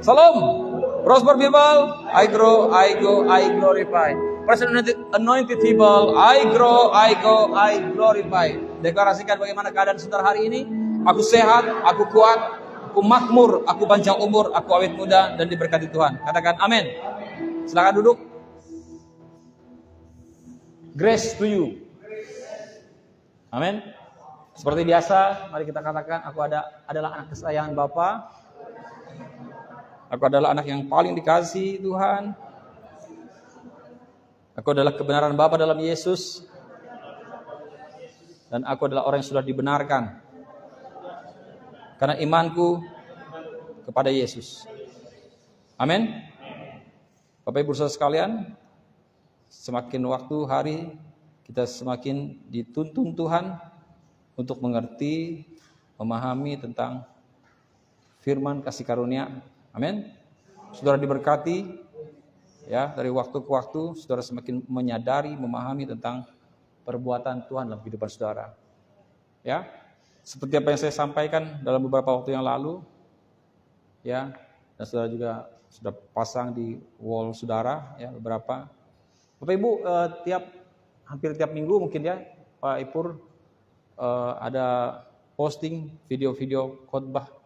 Salam. Prosper people, I grow, I go, I glorify. Present anointed people, I grow, I go, I glorify. Deklarasikan bagaimana keadaan saudara hari ini. Aku sehat, aku kuat, aku makmur, aku panjang umur, aku awet muda dan diberkati Tuhan. Katakan amin. Silakan duduk. Grace to you. Amin. Seperti biasa, mari kita katakan, aku adalah anak kesayangan Bapa. Aku adalah anak yang paling dikasihi Tuhan. Aku adalah kebenaran Bapa dalam Yesus. Dan aku adalah orang yang sudah dibenarkan karena imanku kepada Yesus. Amin. Bapak Ibu saudara sekalian, semakin waktu hari kita semakin dituntun Tuhan untuk mengerti, memahami tentang firman kasih karunia. Amin. Saudara diberkati ya, dari waktu ke waktu saudara semakin menyadari, memahami tentang perbuatan Tuhan dalam kehidupan saudara. Ya. Seperti apa yang saya sampaikan dalam beberapa waktu yang lalu. Ya. Dan saudara juga sudah pasang di wall saudara ya beberapa. Bapak Ibu hampir tiap minggu mungkin ya Pak Ipur ada posting video-video khotbah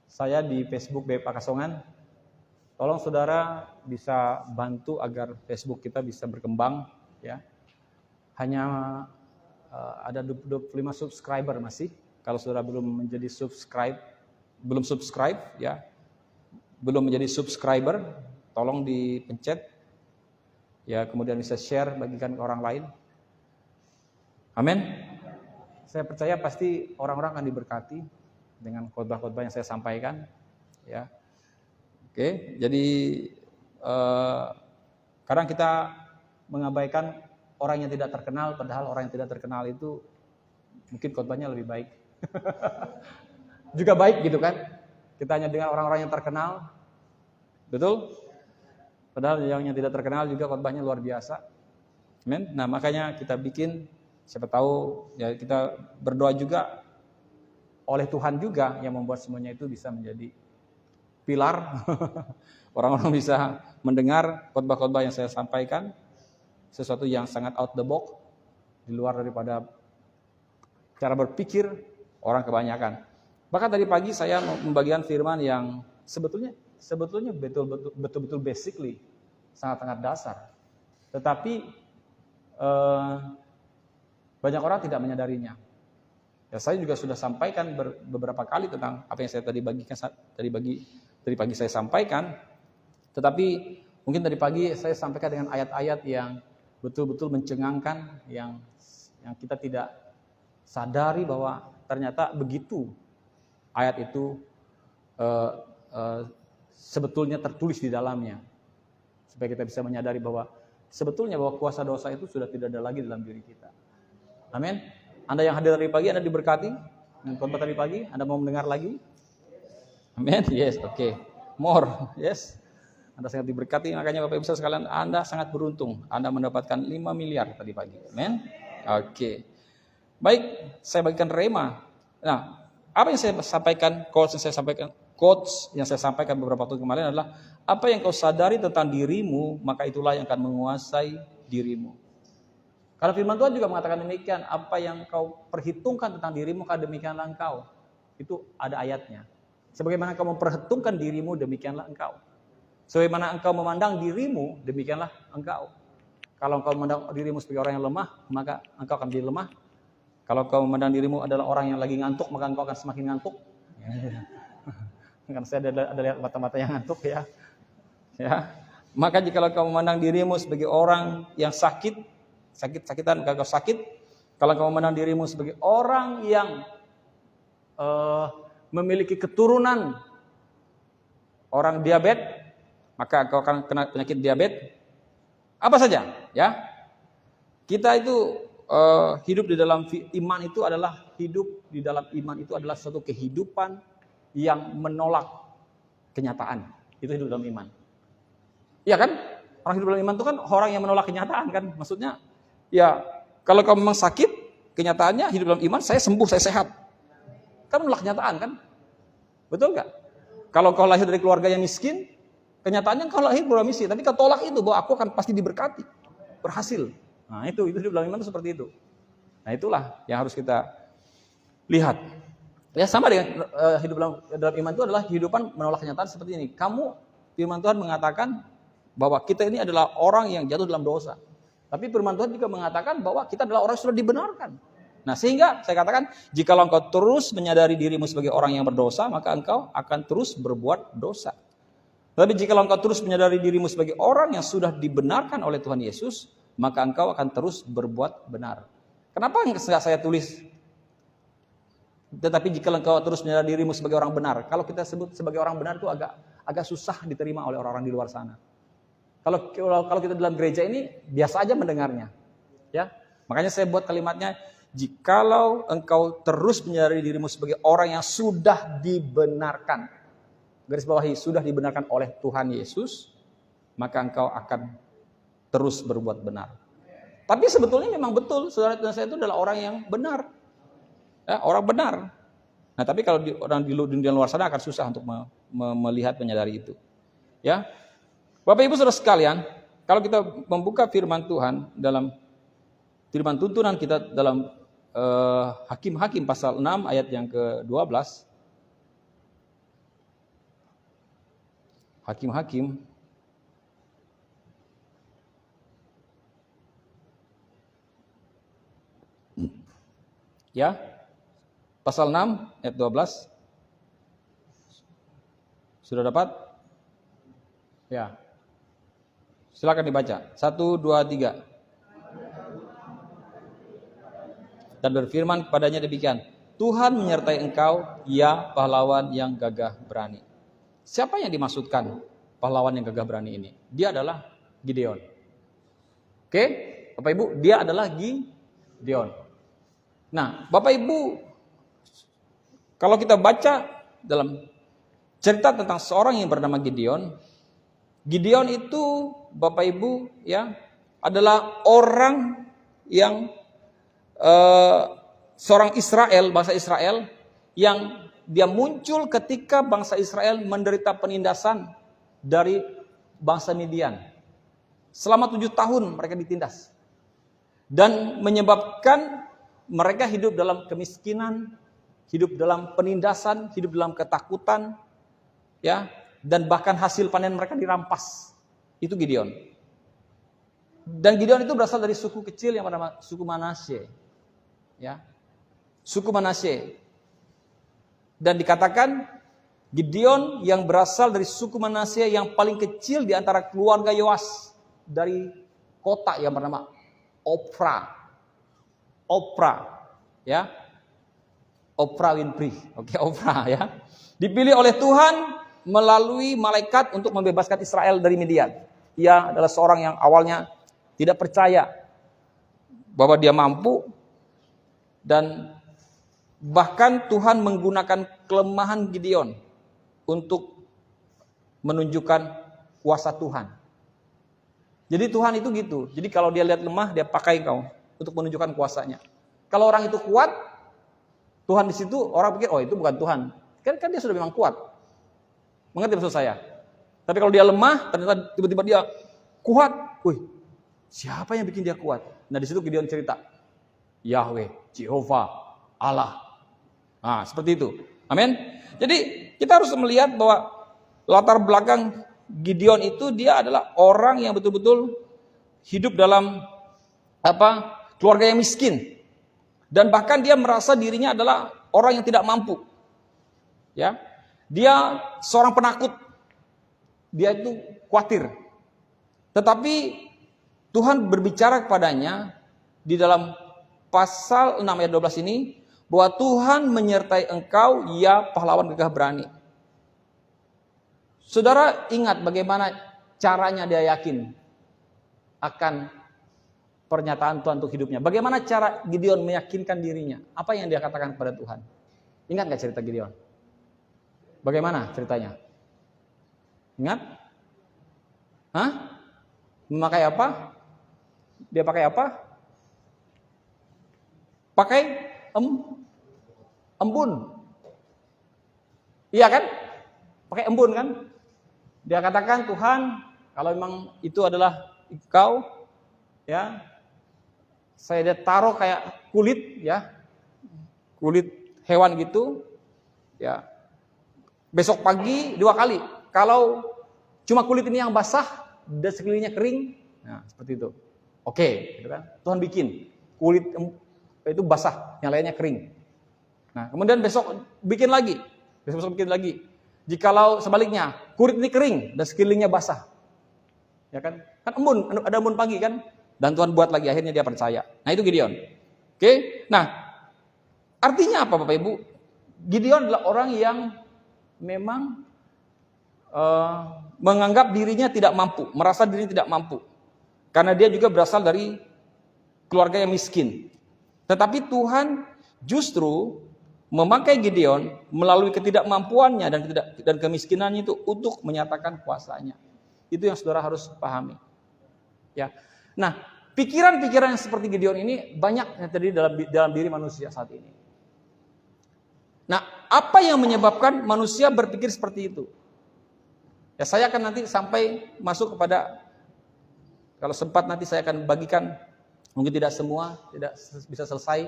saya di Facebook BP Kasongan. Tolong saudara bisa bantu agar Facebook kita bisa berkembang ya. Hanya ada 25 subscriber masih. Kalau saudara belum menjadi belum subscribe ya. Belum menjadi subscriber, tolong dipencet. Ya, kemudian bisa share, bagikan ke orang lain. Amin. Saya percaya pasti orang-orang akan diberkati dengan khotbah-khotbah yang saya sampaikan. Ya. Oke, jadi kadang kita mengabaikan orang yang tidak terkenal, padahal orang yang tidak terkenal itu mungkin khotbahnya lebih baik. Juga baik gitu kan? Kita hanya dengan orang-orang yang terkenal, betul? Padahal yang tidak terkenal juga khotbahnya luar biasa. Amin. Nah makanya kita bikin, siapa tahu ya kita berdoa juga oleh Tuhan juga yang membuat semuanya itu bisa menjadi pilar. Orang-orang bisa mendengar khotbah-khotbah yang saya sampaikan, sesuatu yang sangat out the box, di luar daripada cara berpikir orang kebanyakan. Bahkan tadi pagi saya membagikan firman yang sebetulnya betul-betul basically sangat-sangat dasar. Tetapi banyak orang tidak menyadarinya. Ya, saya juga sudah sampaikan beberapa kali tentang apa yang saya tadi pagi saya sampaikan. Tetapi mungkin tadi pagi saya sampaikan dengan ayat-ayat yang betul-betul mencengangkan, yang kita tidak sadari bahwa ternyata begitu ayat itu sebetulnya tertulis di dalamnya, supaya kita bisa menyadari bahwa sebetulnya bahwa kuasa dosa itu sudah tidak ada lagi dalam diri kita. Amin. Anda yang hadir tadi pagi, Anda diberkati dengan khotbah tadi pagi. Anda mau mendengar lagi? Amin. Yes, oke. More. Yes. Anda sangat diberkati, makanya Bapak Ibu sekalian, Anda sangat beruntung. Anda mendapatkan 5 miliar tadi pagi. Amin. Oke. Baik, saya bagikan rema. Nah, apa yang saya sampaikan, quotes yang saya sampaikan beberapa waktu kemarin adalah, apa yang kau sadari tentang dirimu, maka itulah yang akan menguasai dirimu. Karena firman Tuhan juga mengatakan demikian, apa yang kau perhitungkan tentang dirimu, maka demikianlah engkau. Itu ada ayatnya. Sebagaimana kau memperhitungkan dirimu, demikianlah engkau. Sebagaimana engkau memandang dirimu, demikianlah engkau. Kalau engkau memandang dirimu sebagai orang yang lemah, maka engkau akan menjadi lemah. Kalau kau memandang dirimu adalah orang yang lagi ngantuk, maka engkau akan semakin ngantuk. Karena saya ada lihat mata-mata yang ngantuk ya. Maka jika kau memandang dirimu sebagai orang yang sakitan, kalau kau sakit. Kalau kau memandang dirimu sebagai orang yang memiliki keturunan orang diabetes, maka kau akan kena penyakit diabetes. Apa saja, ya? Kita itu hidup di dalam iman itu adalah suatu kehidupan yang menolak kenyataan. Itu hidup dalam iman. Iya kan? Orang hidup dalam iman itu kan orang yang menolak kenyataan kan? Maksudnya, ya kalau kamu memang sakit, kenyataannya hidup dalam iman, saya sembuh, saya sehat. Kan menolak kenyataan kan? Betul nggak? Kalau kau lahir dari keluarga yang miskin, kenyataannya kau lahir keluarga miskin, tapi kau tolak itu bahwa aku akan pasti diberkati, berhasil. Nah itu hidup dalam iman itu seperti itu. Nah itulah yang harus kita lihat. Ya sama dengan hidup dalam iman itu adalah kehidupan menolak kenyataan seperti ini. Firman Tuhan mengatakan bahwa kita ini adalah orang yang jatuh dalam dosa. Tapi firman Tuhan juga mengatakan bahwa kita adalah orang yang sudah dibenarkan. Nah sehingga saya katakan, jikalau engkau terus menyadari dirimu sebagai orang yang berdosa, maka engkau akan terus berbuat dosa. Tapi jikalau engkau terus menyadari dirimu sebagai orang yang sudah dibenarkan oleh Tuhan Yesus, maka engkau akan terus berbuat benar. Kenapa enggak saya tulis? Tetapi jikalau engkau terus menyadari dirimu sebagai orang benar. Kalau kita sebut sebagai orang benar itu agak susah diterima oleh orang-orang di luar sana. Kalau kita dalam gereja ini biasa aja mendengarnya, ya. Makanya saya buat kalimatnya, jikalau engkau terus menyadari dirimu sebagai orang yang sudah dibenarkan, garis bawahi, sudah dibenarkan oleh Tuhan Yesus, maka engkau akan terus berbuat benar. Tapi sebetulnya memang betul, saudara dan saya itu adalah orang yang benar, ya, orang benar. Nah tapi kalau orang di luar sana akan susah untuk melihat, menyadari itu, ya. Bapak Ibu Saudara sekalian, kalau kita membuka firman Tuhan dalam firman tuntunan kita dalam Hakim-Hakim pasal 6 ayat yang ke-12. Hakim-Hakim ya, pasal 6 ayat 12. Sudah dapat? Ya. Silakan dibaca. 1, 2, 3. Dan berfirman kepadanya demikian, Tuhan menyertai engkau, ya pahlawan yang gagah berani. Siapa yang dimaksudkan pahlawan yang gagah berani ini? Dia adalah Gideon. Oke, Bapak Ibu, dia adalah Gideon. Nah, Bapak Ibu, kalau kita baca dalam cerita tentang seorang yang bernama Gideon, Gideon itu, Bapak Ibu, ya, adalah orang yang seorang Israel, bangsa Israel, yang dia muncul ketika bangsa Israel menderita penindasan dari bangsa Midian. Selama 7 tahun mereka ditindas. Dan menyebabkan mereka hidup dalam kemiskinan, hidup dalam penindasan, hidup dalam ketakutan, ya, dan bahkan hasil panen mereka dirampas. Itu Gideon. Dan Gideon itu berasal dari suku kecil yang bernama suku Manasye. Ya. Suku Manasye. Dan dikatakan Gideon yang berasal dari suku Manasye yang paling kecil di antara keluarga Yoas dari kota yang bernama Opra. Ya. Oprah Winfrey. Oke, Oprah ya. Dipilih oleh Tuhan melalui malaikat untuk membebaskan Israel dari Midian. Ia adalah seorang yang awalnya tidak percaya bahwa dia mampu, dan bahkan Tuhan menggunakan kelemahan Gideon untuk menunjukkan kuasa Tuhan. Jadi Tuhan itu gitu. Jadi kalau dia lihat lemah, dia pakai kau untuk menunjukkan kuasanya. Kalau orang itu kuat, Tuhan di situ orang pikir, oh itu bukan Tuhan. Kan dia sudah memang kuat. Mengerti maksud saya? Tapi kalau dia lemah, ternyata tiba-tiba dia kuat. Wih, siapa yang bikin dia kuat? Nah di situ Gideon cerita, Yahweh, Jehovah, Allah. Nah seperti itu. Amin. Jadi kita harus melihat bahwa latar belakang Gideon itu dia adalah orang yang betul-betul hidup dalam keluarga yang miskin, dan bahkan dia merasa dirinya adalah orang yang tidak mampu. Ya, dia seorang penakut, dia itu khawatir. Tetapi Tuhan berbicara kepadanya di dalam pasal 6 ayat 12 ini, bahwa Tuhan menyertai engkau, ya pahlawan gagah berani. Saudara ingat bagaimana caranya dia yakin akan pernyataan Tuhan untuk hidupnya. Bagaimana cara Gideon meyakinkan dirinya? Apa yang dia katakan kepada Tuhan? Ingat gak cerita Gideon? Bagaimana ceritanya? Ingat? Hah? Memakai apa? Dia pakai apa? Pakai embun. Iya kan? pakai embun kan? Dia katakan, Tuhan, kalau memang itu adalah Engkau, ya, saya taruh kayak kulit, ya, kulit hewan gitu, ya. Besok pagi 2 kali. Kalau cuma kulit ini yang basah dan sekelilingnya kering, nah seperti itu. Oke, gitu kan? Tuhan bikin kulit itu basah, yang lainnya kering. Nah, kemudian besok bikin lagi, besok bikin lagi. Jikalau sebaliknya, kulit ini kering dan sekelilingnya basah, ya kan? Kan embun, ada embun pagi kan? Dan Tuhan buat lagi, akhirnya dia percaya. Nah itu Gideon. Oke, nah artinya apa Bapak Ibu? Gideon adalah orang yang memang menganggap dirinya tidak mampu, merasa dirinya tidak mampu. Karena dia juga berasal dari keluarga yang miskin. Tetapi Tuhan justru memakai Gideon melalui ketidakmampuannya dan kemiskinannya itu untuk menyatakan kuasanya. Itu yang saudara harus pahami. Ya. Nah, pikiran-pikiran yang seperti Gideon ini banyak yang terjadi dalam diri manusia saat ini. Nah, apa yang menyebabkan manusia berpikir seperti itu? Ya, saya akan nanti sampai masuk kepada, kalau sempat nanti saya akan bagikan, mungkin tidak semua, tidak bisa selesai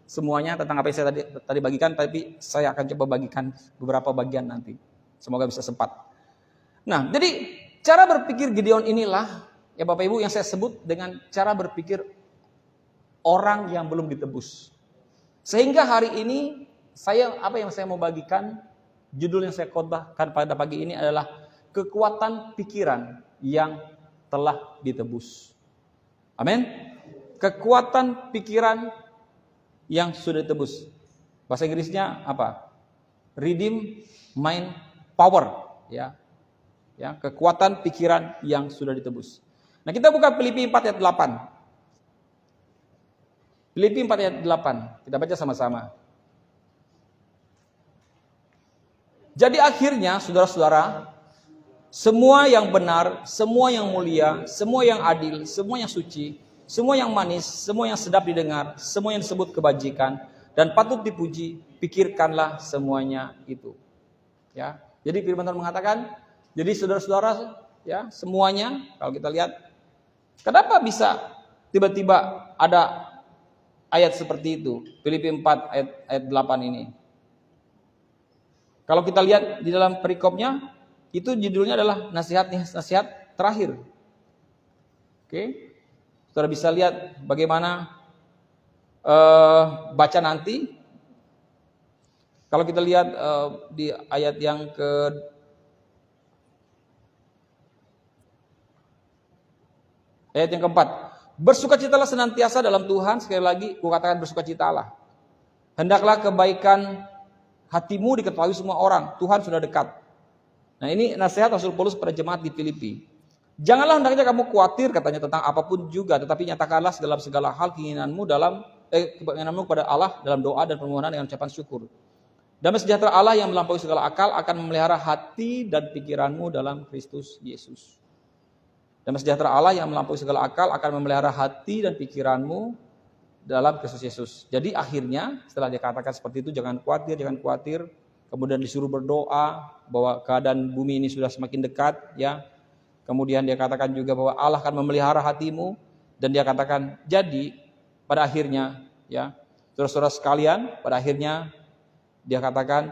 semuanya tentang apa yang saya tadi bagikan, tapi saya akan coba bagikan beberapa bagian nanti. Semoga bisa sempat. Nah, jadi cara berpikir Gideon inilah, ya Bapak Ibu, yang saya sebut dengan cara berpikir orang yang belum ditebus. Sehingga hari ini apa yang saya mau bagikan, judul yang saya khotbahkan pada pagi ini adalah kekuatan pikiran yang telah ditebus. Amin. Kekuatan pikiran yang sudah ditebus. Bahasa Inggrisnya apa? Redeem mind power, ya. Ya, kekuatan pikiran yang sudah ditebus. Nah, kita buka Filipi 4 ayat 8. Filipi 4 ayat 8. Kita baca sama-sama. Jadi akhirnya, saudara-saudara, semua yang benar, semua yang mulia, semua yang adil, semua yang suci, semua yang manis, semua yang sedap didengar, semua yang disebut kebajikan dan patut dipuji, pikirkanlah semuanya itu. Ya. Jadi firman Tuhan mengatakan, jadi saudara-saudara, ya, semuanya kalau kita lihat, kenapa bisa tiba-tiba ada ayat seperti itu? Filipi 4 ayat 8 ini. Kalau kita lihat di dalam perikopnya, itu judulnya adalah nasihat terakhir. Oke. Saudara bisa lihat bagaimana baca nanti. Kalau kita lihat di ayat yang keempat. Bersukacitalah senantiasa dalam Tuhan. Sekali lagi, kukatakan bersukacitalah. Hendaklah kebaikan hatimu diketahui semua orang. Tuhan sudah dekat. Nah, ini nasihat Rasul Paulus pada jemaat di Filipi. Janganlah hendaknya kamu khawatir, katanya, tentang apapun juga, tetapi nyatakanlah dalam segala hal keinginanmu kepada Allah dalam doa dan permohonan dengan ucapan syukur. Damai sejahtera Allah yang melampaui segala akal akan memelihara hati dan pikiranmu dalam Kristus Yesus. Damai sejahtera Allah yang melampaui segala akal akan memelihara hati dan pikiranmu dalam Kristus Yesus. Jadi akhirnya setelah dia katakan seperti itu, jangan khawatir. Kemudian disuruh berdoa bahwa keadaan bumi ini sudah semakin dekat, ya. Kemudian dia katakan juga bahwa Allah akan memelihara hatimu, dan dia katakan jadi pada akhirnya, ya, saudara-saudara sekalian, pada akhirnya dia katakan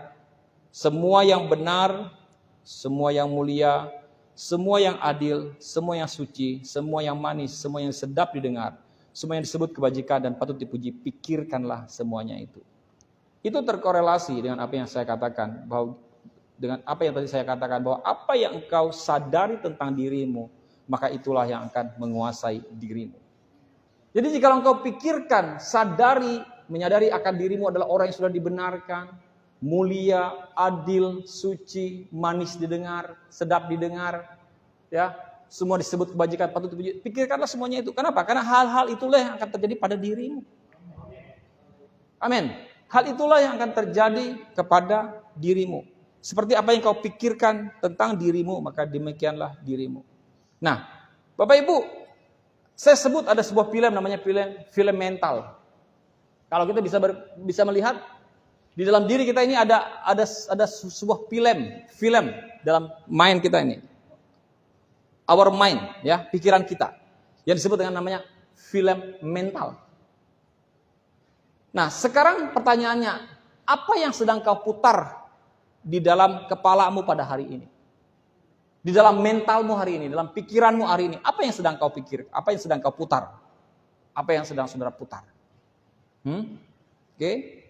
semua yang benar, semua yang mulia, semua yang adil, semua yang suci, semua yang manis, semua yang sedap didengar, semua yang disebut kebajikan dan patut dipuji, pikirkanlah semuanya itu. Itu terkorelasi dengan apa yang saya katakan, bahwa dengan apa yang tadi saya katakan, bahwa apa yang engkau sadari tentang dirimu, maka itulah yang akan menguasai dirimu. Jadi jika engkau pikirkan, menyadari akan dirimu adalah orang yang sudah dibenarkan, mulia, adil, suci, manis didengar, sedap didengar, ya, semua disebut kebajikan, patut dipuji, pikirkanlah semuanya itu. Kenapa? Karena hal-hal itulah yang akan terjadi pada dirimu. Amin. Hal itulah yang akan terjadi kepada dirimu. Seperti apa yang kau pikirkan tentang dirimu, maka demikianlah dirimu. Nah, Bapak Ibu, saya sebut ada sebuah film namanya film mental. Kalau kita bisa melihat Di dalam diri kita ini ada sebuah film dalam mind kita ini. Our mind, ya, pikiran kita. Yang disebut dengan namanya film mental. Nah, sekarang pertanyaannya, apa yang sedang kau putar di dalam kepalamu pada hari ini? Di dalam mentalmu hari ini, dalam pikiranmu hari ini, apa yang sedang kau pikir? Apa yang sedang kau putar? Apa yang sedang saudara putar? Oke.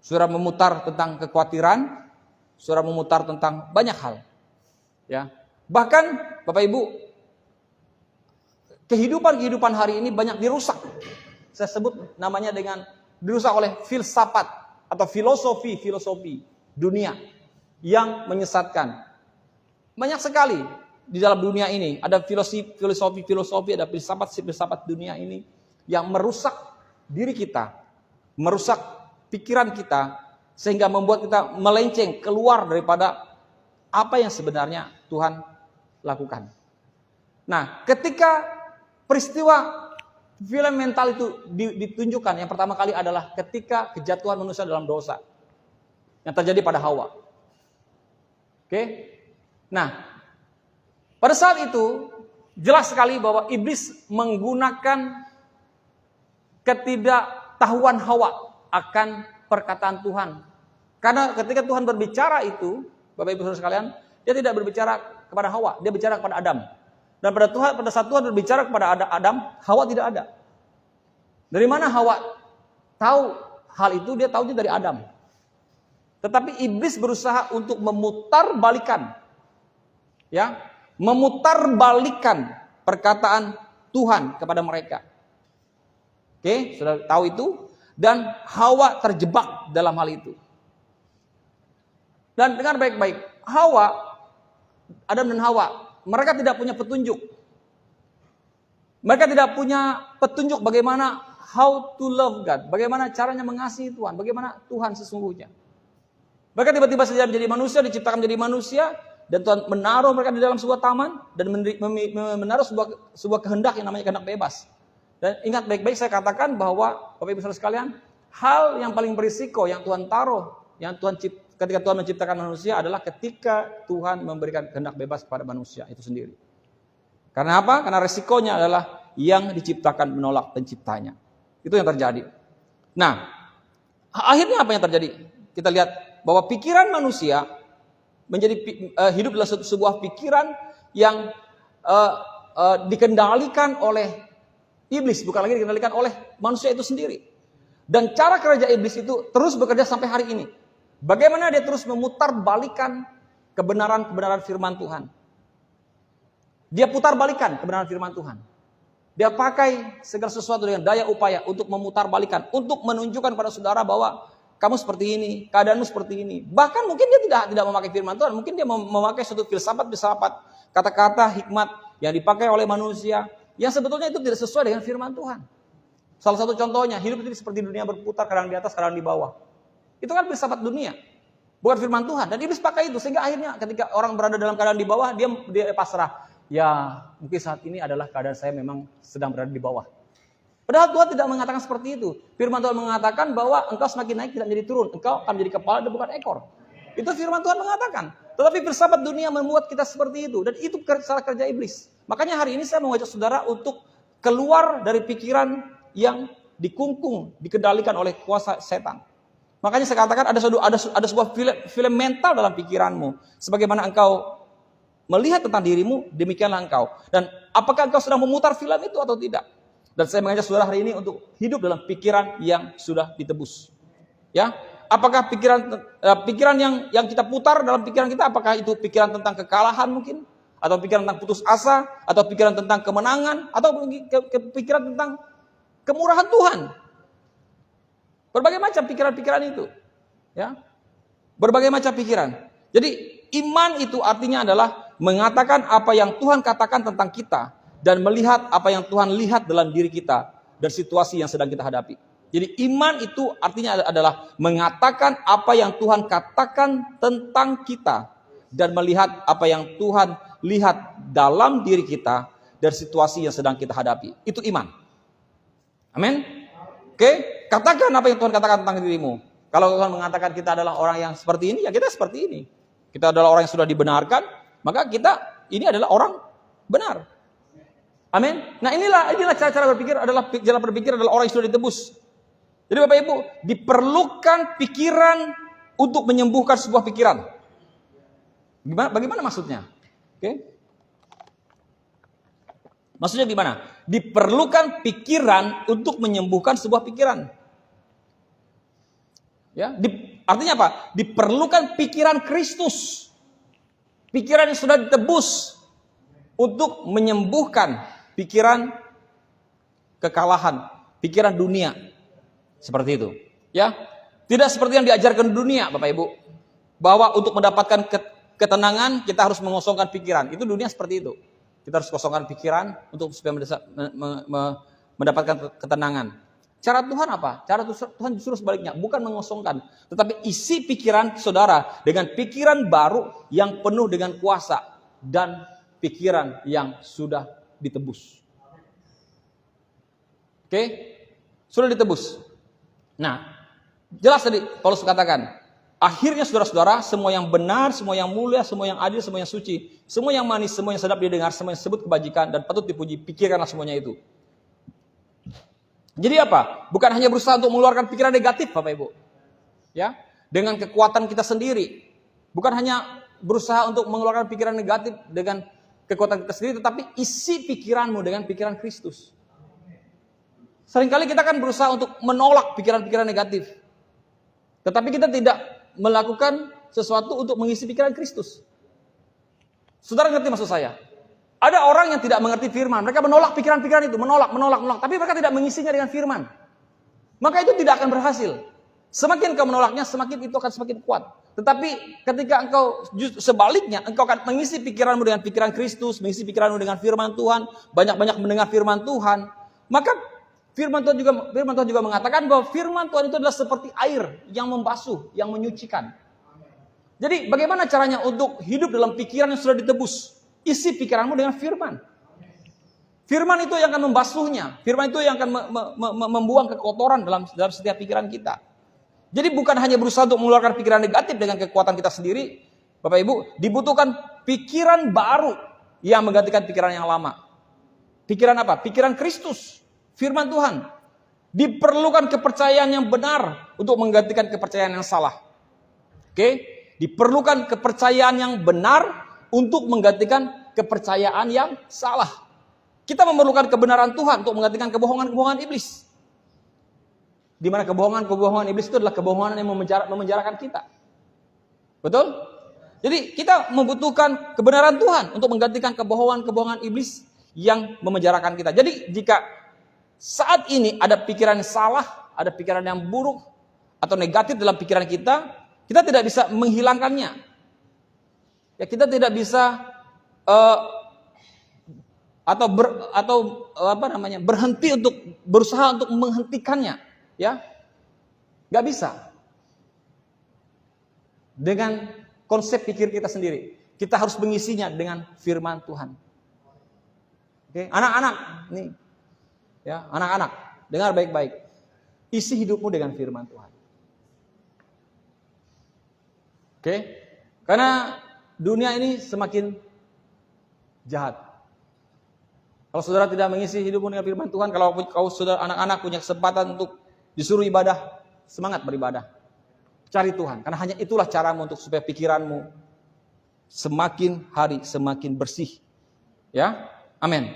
Saudara memutar tentang kekhawatiran, saudara memutar tentang banyak hal. Ya. Bahkan Bapak Ibu, kehidupan hari ini banyak dirusak. Saya sebut namanya dengan dirusak oleh filsafat atau filosofi dunia yang menyesatkan. Banyak sekali di dalam dunia ini ada filosofi, ada filsafat dunia ini yang merusak diri kita, merusak pikiran kita, sehingga membuat kita melenceng keluar daripada apa yang sebenarnya Tuhan lakukan. Nah, ketika peristiwa film mental itu ditunjukkan, yang pertama kali adalah ketika kejatuhan manusia dalam dosa yang terjadi pada Hawa. Oke? Nah, pada saat itu jelas sekali bahwa iblis menggunakan ketidaktahuan Hawa akan perkataan Tuhan. Karena ketika Tuhan berbicara itu, Bapak Ibu Saudara sekalian, dia tidak berbicara kepada Hawa, dia bicara kepada Adam. Dan pada saat Tuhan berbicara kepada Adam, Hawa tidak ada. Dari mana Hawa tahu hal itu? Dia tahunya dari Adam. Tetapi iblis berusaha untuk memutarbalikkan perkataan Tuhan kepada mereka. Oke, sudah tahu itu, dan Hawa terjebak dalam hal itu. Dan dengar baik-baik, Adam dan Hawa, mereka tidak punya petunjuk. Mereka tidak punya petunjuk bagaimana how to love God, bagaimana caranya mengasihi Tuhan, bagaimana Tuhan sesungguhnya. Mereka tiba-tiba saja menjadi manusia, diciptakan menjadi manusia, dan Tuhan menaruh mereka di dalam sebuah taman dan menaruh sebuah kehendak yang namanya kehendak bebas. Dan ingat baik-baik, saya katakan bahwa Bapak Ibu Saudara sekalian, hal yang paling berisiko yang Tuhan taruh, ketika Tuhan menciptakan manusia adalah ketika Tuhan memberikan kehendak bebas kepada manusia itu sendiri. Karena apa? Karena resikonya adalah yang diciptakan menolak penciptanya. Itu yang terjadi. Nah, akhirnya apa yang terjadi? Kita lihat bahwa pikiran manusia menjadi hidup dalam sebuah pikiran yang dikendalikan oleh iblis, bukan lagi dikendalikan oleh manusia itu sendiri. Dan cara kerja iblis itu terus bekerja sampai hari ini. Bagaimana dia terus memutarbalikkan kebenaran firman Tuhan. Dia putarbalikkan kebenaran firman Tuhan. Dia pakai segala sesuatu dengan daya upaya untuk memutarbalikkan, untuk menunjukkan pada saudara bahwa kamu seperti ini, keadaanmu seperti ini. Bahkan mungkin dia tidak memakai firman Tuhan, mungkin dia memakai suatu filsafat, kata-kata hikmat yang dipakai oleh manusia, yang sebetulnya itu tidak sesuai dengan firman Tuhan. Salah satu contohnya, hidup itu seperti dunia berputar, kadang di atas, kadang di bawah. Itu kan filsafat dunia, bukan firman Tuhan. Dan iblis pakai itu, sehingga akhirnya ketika orang berada dalam keadaan di bawah, dia pasrah. Ya, mungkin saat ini adalah keadaan saya memang sedang berada di bawah. Padahal Tuhan tidak mengatakan seperti itu. Firman Tuhan mengatakan bahwa engkau semakin naik tidak menjadi turun. Engkau akan menjadi kepala dan bukan ekor. Itu firman Tuhan mengatakan. Tetapi filsafat dunia membuat kita seperti itu. Dan itu salah kerja iblis. Makanya hari ini saya mengajak saudara untuk keluar dari pikiran yang dikungkung, dikendalikan oleh kuasa setan. Makanya saya katakan ada sebuah film mental dalam pikiranmu. Sebagaimana engkau melihat tentang dirimu, demikianlah engkau. Dan apakah engkau sedang memutar film itu atau tidak? Dan saya mengajak saudara hari ini untuk hidup dalam pikiran yang sudah ditebus. Ya, apakah pikiran yang kita putar dalam pikiran kita, apakah itu pikiran tentang kekalahan mungkin, atau pikiran tentang putus asa, atau pikiran tentang kemenangan, atau pikiran tentang kemurahan Tuhan. Berbagai macam pikiran-pikiran itu. Ya, berbagai macam pikiran. Jadi iman itu artinya adalah mengatakan apa yang Tuhan katakan tentang kita, dan melihat apa yang Tuhan lihat dalam diri kita dan situasi yang sedang kita hadapi. Jadi iman itu artinya adalah mengatakan apa yang Tuhan katakan tentang kita dan melihat apa yang Tuhan lihat dalam diri kita dan situasi yang sedang kita hadapi. Itu iman. Amin. Oke, katakan apa yang Tuhan katakan tentang dirimu. Kalau Tuhan mengatakan kita adalah orang yang seperti ini, ya kita seperti ini. Kita adalah orang yang sudah dibenarkan, maka kita ini adalah orang benar. Amin. Nah inilah cara berpikir adalah orang yang sudah ditebus. Jadi Bapak Ibu, diperlukan pikiran untuk menyembuhkan sebuah pikiran. Bagaimana maksudnya? Oke. Maksudnya gimana? Diperlukan pikiran untuk menyembuhkan sebuah pikiran. Ya, artinya apa? Diperlukan pikiran Kristus. Pikiran yang sudah ditebus untuk menyembuhkan pikiran kekalahan, pikiran dunia. Seperti itu. Ya. Tidak seperti yang diajarkan dunia, Bapak Ibu. Bahwa untuk mendapatkan ketenangan kita harus mengosongkan pikiran. Itu dunia seperti itu. Kita harus kosongkan pikiran untuk supaya mendapatkan ketenangan. Cara Tuhan apa? Cara Tuhan justru sebaliknya, bukan mengosongkan, tetapi isi pikiran saudara dengan pikiran baru yang penuh dengan kuasa dan pikiran yang sudah ditebus. Oke? Sudah ditebus. Nah, jelas tadi Paulus katakan, akhirnya saudara-saudara, semua yang benar, semua yang mulia, semua yang adil, semua yang suci, semua yang manis, semua yang sedap didengar, semua yang disebut kebajikan dan patut dipuji, pikirkanlah semuanya itu. Jadi apa? Bukan hanya berusaha untuk mengeluarkan pikiran negatif, Bapak Ibu. Ya, dengan kekuatan kita sendiri. Bukan hanya berusaha untuk mengeluarkan pikiran negatif dengan kekuatan kita sendiri, tetapi isi pikiranmu dengan pikiran Kristus. Seringkali kita kan berusaha untuk menolak pikiran-pikiran negatif. Tetapi kita tidak melakukan sesuatu untuk mengisi pikiran Kristus. Saudara ngerti maksud saya? Ada orang yang tidak mengerti firman. Mereka menolak pikiran-pikiran itu. Menolak. Tapi mereka tidak mengisinya dengan firman. Maka itu tidak akan berhasil. Semakin engkau menolaknya, semakin itu akan semakin kuat. Tetapi ketika engkau sebaliknya, engkau akan mengisi pikiranmu dengan pikiran Kristus, mengisi pikiranmu dengan firman Tuhan, banyak-banyak mendengar firman Tuhan, maka firman Tuhan juga mengatakan bahwa firman Tuhan itu adalah seperti air yang membasuh, yang menyucikan. Jadi bagaimana caranya untuk hidup dalam pikiran yang sudah ditebus? Isi pikiranmu dengan firman. Firman itu yang akan membasuhnya. Firman itu yang akan membuang kekotoran dalam setiap pikiran kita. Jadi bukan hanya berusaha untuk mengeluarkan pikiran negatif dengan kekuatan kita sendiri. Bapak Ibu, dibutuhkan pikiran baru yang menggantikan pikiran yang lama. Pikiran apa? Pikiran Kristus. Firman Tuhan. Diperlukan kepercayaan yang benar untuk menggantikan kepercayaan yang salah. Oke? Diperlukan kepercayaan yang benar untuk menggantikan kepercayaan yang salah. Kita memerlukan kebenaran Tuhan untuk menggantikan kebohongan-kebohongan iblis. Di mana kebohongan-kebohongan iblis itu adalah kebohongan yang memenjarakan kita. Betul? Jadi kita membutuhkan kebenaran Tuhan untuk menggantikan kebohongan-kebohongan iblis yang memenjarakan kita. Jadi jika saat ini ada pikiran yang salah, ada pikiran yang buruk atau negatif dalam pikiran kita tidak bisa menghilangkannya. Ya kita tidak bisa berhenti untuk berusaha untuk menghentikannya, ya, nggak bisa. Dengan konsep pikir kita sendiri, kita harus mengisinya dengan firman Tuhan. Oke, anak-anak, nih, ya, anak-anak, dengar baik-baik, isi hidupmu dengan firman Tuhan. Oke, karena dunia ini semakin jahat. Kalau saudara tidak mengisi hidupmu dengan firman Tuhan, kalau saudara anak-anak punya kesempatan untuk disuruh ibadah, semangat beribadah. Cari Tuhan, karena hanya itulah caramu untuk supaya pikiranmu semakin hari semakin bersih. Ya, amin.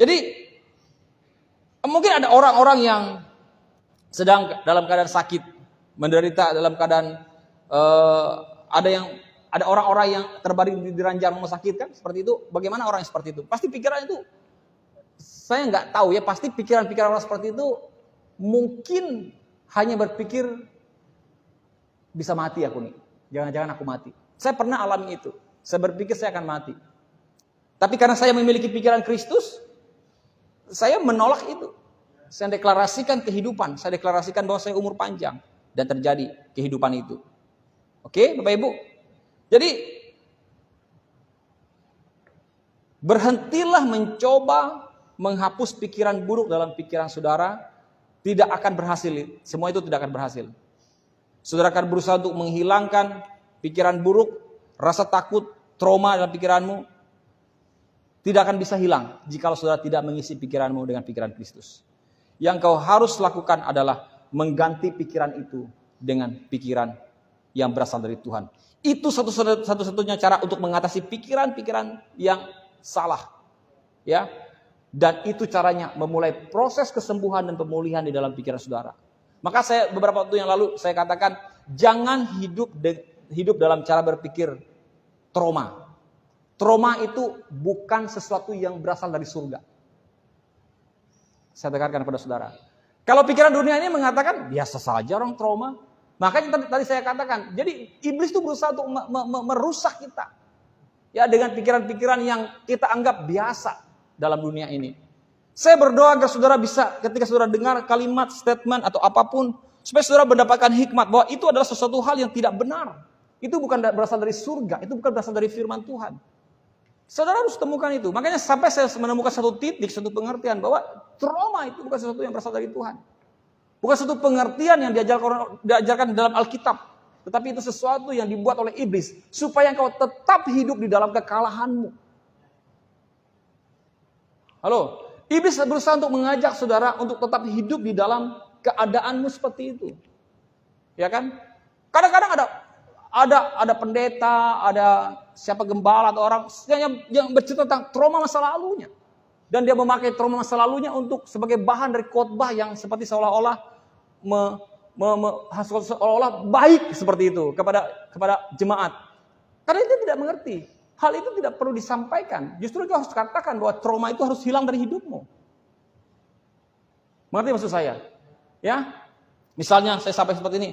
Jadi mungkin ada orang-orang yang sedang dalam keadaan sakit, menderita dalam keadaan ada orang-orang yang terbaring di ranjang rumah sakit kan, seperti itu. Bagaimana orang yang seperti itu? Pasti pikiran itu, saya nggak tahu ya, pasti pikiran-pikiran orang seperti itu mungkin hanya berpikir, bisa mati aku nih, jangan-jangan aku mati. Saya pernah alami itu, saya berpikir saya akan mati. Tapi karena saya memiliki pikiran Kristus, saya menolak itu. Saya deklarasikan kehidupan, saya deklarasikan bahwa saya umur panjang, dan terjadi kehidupan itu. Oke, Bapak Ibu? Jadi, berhentilah mencoba menghapus pikiran buruk dalam pikiran saudara, tidak akan berhasil. Semua itu tidak akan berhasil. Saudara akan berusaha untuk menghilangkan pikiran buruk, rasa takut, trauma dalam pikiranmu. Tidak akan bisa hilang jika saudara tidak mengisi pikiranmu dengan pikiran Kristus. Yang kau harus lakukan adalah mengganti pikiran itu dengan pikiran yang berasal dari Tuhan. Itu satu-satunya cara untuk mengatasi pikiran-pikiran yang salah. Ya. Dan itu caranya memulai proses kesembuhan dan pemulihan di dalam pikiran saudara. Maka saya beberapa waktu yang lalu saya katakan, jangan hidup dalam cara berpikir trauma. Trauma itu bukan sesuatu yang berasal dari surga. Saya tekankan kepada saudara. Kalau pikiran dunia ini mengatakan, biasa saja orang trauma. Makanya tadi saya katakan, jadi iblis itu berusaha untuk merusak kita. Ya, dengan pikiran-pikiran yang kita anggap biasa dalam dunia ini. Saya berdoa agar saudara bisa, ketika saudara dengar kalimat, statement, atau apapun, supaya saudara mendapatkan hikmat bahwa itu adalah sesuatu hal yang tidak benar. Itu bukan berasal dari surga, itu bukan berasal dari firman Tuhan. Saudara harus temukan itu. Makanya sampai saya menemukan satu titik, satu pengertian bahwa trauma itu bukan sesuatu yang berasal dari Tuhan. Bukan satu pengertian yang diajarkan dalam Alkitab. Tetapi itu sesuatu yang dibuat oleh iblis. Supaya engkau tetap hidup di dalam kekalahanmu. Halo, iblis berusaha untuk mengajak saudara untuk tetap hidup di dalam keadaanmu seperti itu. Ya kan? Kadang-kadang ada pendeta, ada siapa gembala atau orang yang bercerita tentang trauma masa lalunya. Dan dia memakai trauma masa lalunya untuk sebagai bahan dari khotbah yang seperti seolah-olah seolah-olah baik seperti itu kepada jemaat. Karena dia tidak mengerti. Hal itu tidak perlu disampaikan. Justru itu harus katakan bahwa trauma itu harus hilang dari hidupmu. Mengerti maksud saya? Ya, misalnya saya sampai seperti ini.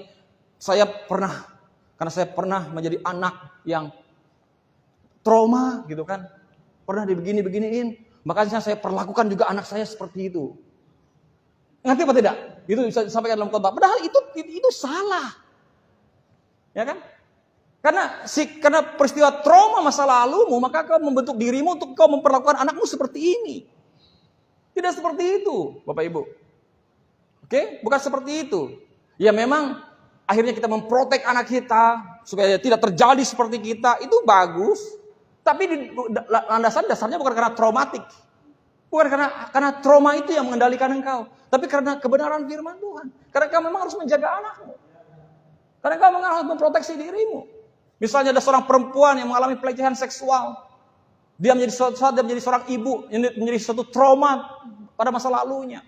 Karena saya pernah menjadi anak yang trauma gitu kan. Pernah dibeginiin. Makanya saya perlakukan juga anak saya seperti itu. Ngerti apa tidak? Itu bisa disampaikan dalam khotbah. Padahal itu salah. Ya kan? Karena peristiwa trauma masa lalumu, maka kau membentuk dirimu untuk kau memperlakukan anakmu seperti ini. Tidak seperti itu, Bapak Ibu. Oke? Bukan seperti itu. Ya memang akhirnya kita memprotek anak kita supaya tidak terjadi seperti kita, itu bagus. Tapi dasarnya bukan karena traumatik. Bukan karena trauma itu yang mengendalikan engkau. Tapi karena kebenaran firman Tuhan. Karena engkau memang harus menjaga anakmu. Karena engkau memang harus memproteksi dirimu. Misalnya ada seorang perempuan yang mengalami pelecehan seksual. Dia menjadi seorang ibu. Menjadi suatu trauma pada masa lalunya.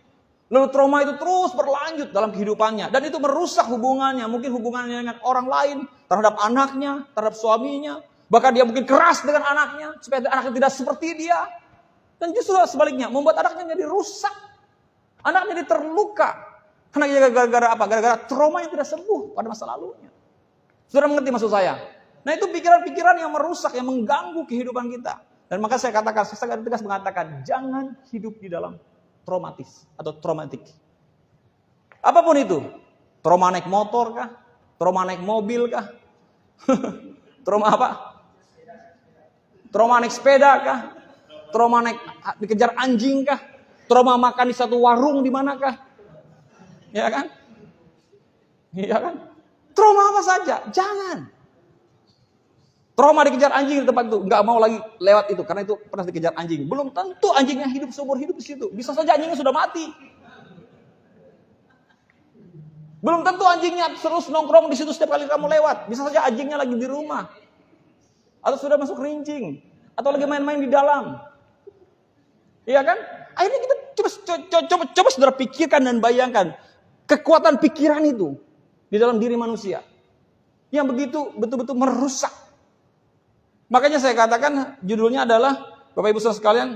Lalu trauma itu terus berlanjut dalam kehidupannya. Dan itu merusak hubungannya. Mungkin hubungannya dengan orang lain. Terhadap anaknya. Terhadap suaminya. Bahkan dia mungkin keras dengan anaknya. Supaya anaknya tidak seperti dia. Dan justru sebaliknya. Membuat anaknya jadi rusak. Anaknya jadi terluka. Karena gara-gara apa? Gara-gara trauma yang tidak sembuh pada masa lalunya. Saudara mengerti maksud saya? Nah itu pikiran-pikiran yang merusak. Yang mengganggu kehidupan kita. Dan maka saya katakan. Saya sangat tegas mengatakan. Jangan hidup di dalam traumatis atau traumatik. Apapun itu. Trauma naik motor kah? Trauma naik mobil kah? Trauma apa? Trauma naik sepeda kah? Trauma naik dikejar anjing kah? Trauma makan di satu warung di manakah? Ya kan? Iya kan? Trauma apa saja? Jangan. Trauma dikejar anjing di tempat itu, nggak mau lagi lewat itu karena itu pernah dikejar anjing. Belum tentu anjingnya hidup seumur hidup di situ. Bisa saja anjingnya sudah mati. Belum tentu anjingnya terus nongkrong di situ setiap kali kamu lewat. Bisa saja anjingnya lagi di rumah. Atau sudah masuk rincing. Atau lagi main-main di dalam. Iya kan? Akhirnya kita coba saudara pikirkan dan bayangkan. Kekuatan pikiran itu. Di dalam diri manusia. Yang begitu betul-betul merusak. Makanya saya katakan judulnya adalah. Bapak Ibu saudara sekalian.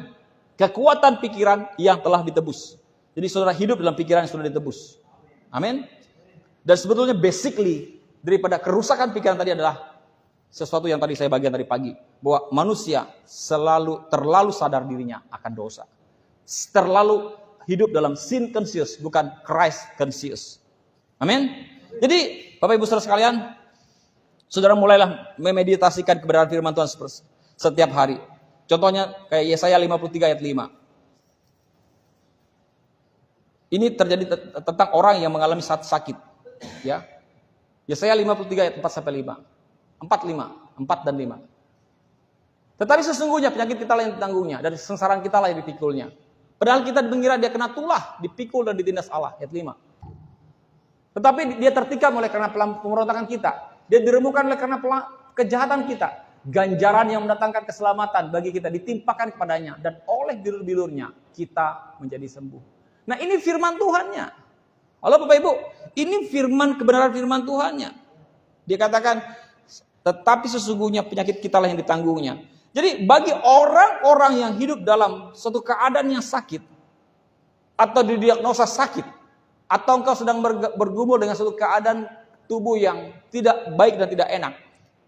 Kekuatan pikiran yang telah ditebus. Jadi saudara hidup dalam pikiran yang sudah ditebus. Amin. Dan sebetulnya basically. Daripada kerusakan pikiran tadi adalah. Sesuatu yang tadi saya bagian dari pagi. Bahwa manusia terlalu sadar dirinya akan dosa. Terlalu hidup dalam sin conscious. Bukan Christ conscious. Amin. Jadi Bapak Ibu saudara sekalian. Saudara mulailah memeditasikan kebenaran firman Tuhan setiap hari. Contohnya kayak Yesaya 53 ayat 5. Ini terjadi tentang orang yang mengalami sakit. Ya. Yesaya 53 ayat 4 sampai 5. 4 dan 5. Tetapi sesungguhnya penyakit kita lah yang ditanggungnya, dan sengsaraan kita lah yang dipikulnya. Padahal kita mengira dia kena tulah, dipikul dan ditindas Allah. Ayat 5. Tetapi dia tertikam oleh karena pemberontakan kita. Dia diremukkan oleh karena kejahatan kita. Ganjaran yang mendatangkan keselamatan bagi kita ditimpakan kepadanya. Dan oleh bilur-bilurnya kita menjadi sembuh. Nah, ini firman Tuhannya. Halo Bapak Ibu, ini kebenaran firman Tuhannya. Dia katakan, tetapi sesungguhnya penyakit kita lah yang ditanggungnya. Jadi bagi orang-orang yang hidup dalam suatu keadaan yang sakit, atau didiagnosa sakit, atau engkau sedang bergumul dengan suatu keadaan tubuh yang tidak baik dan tidak enak,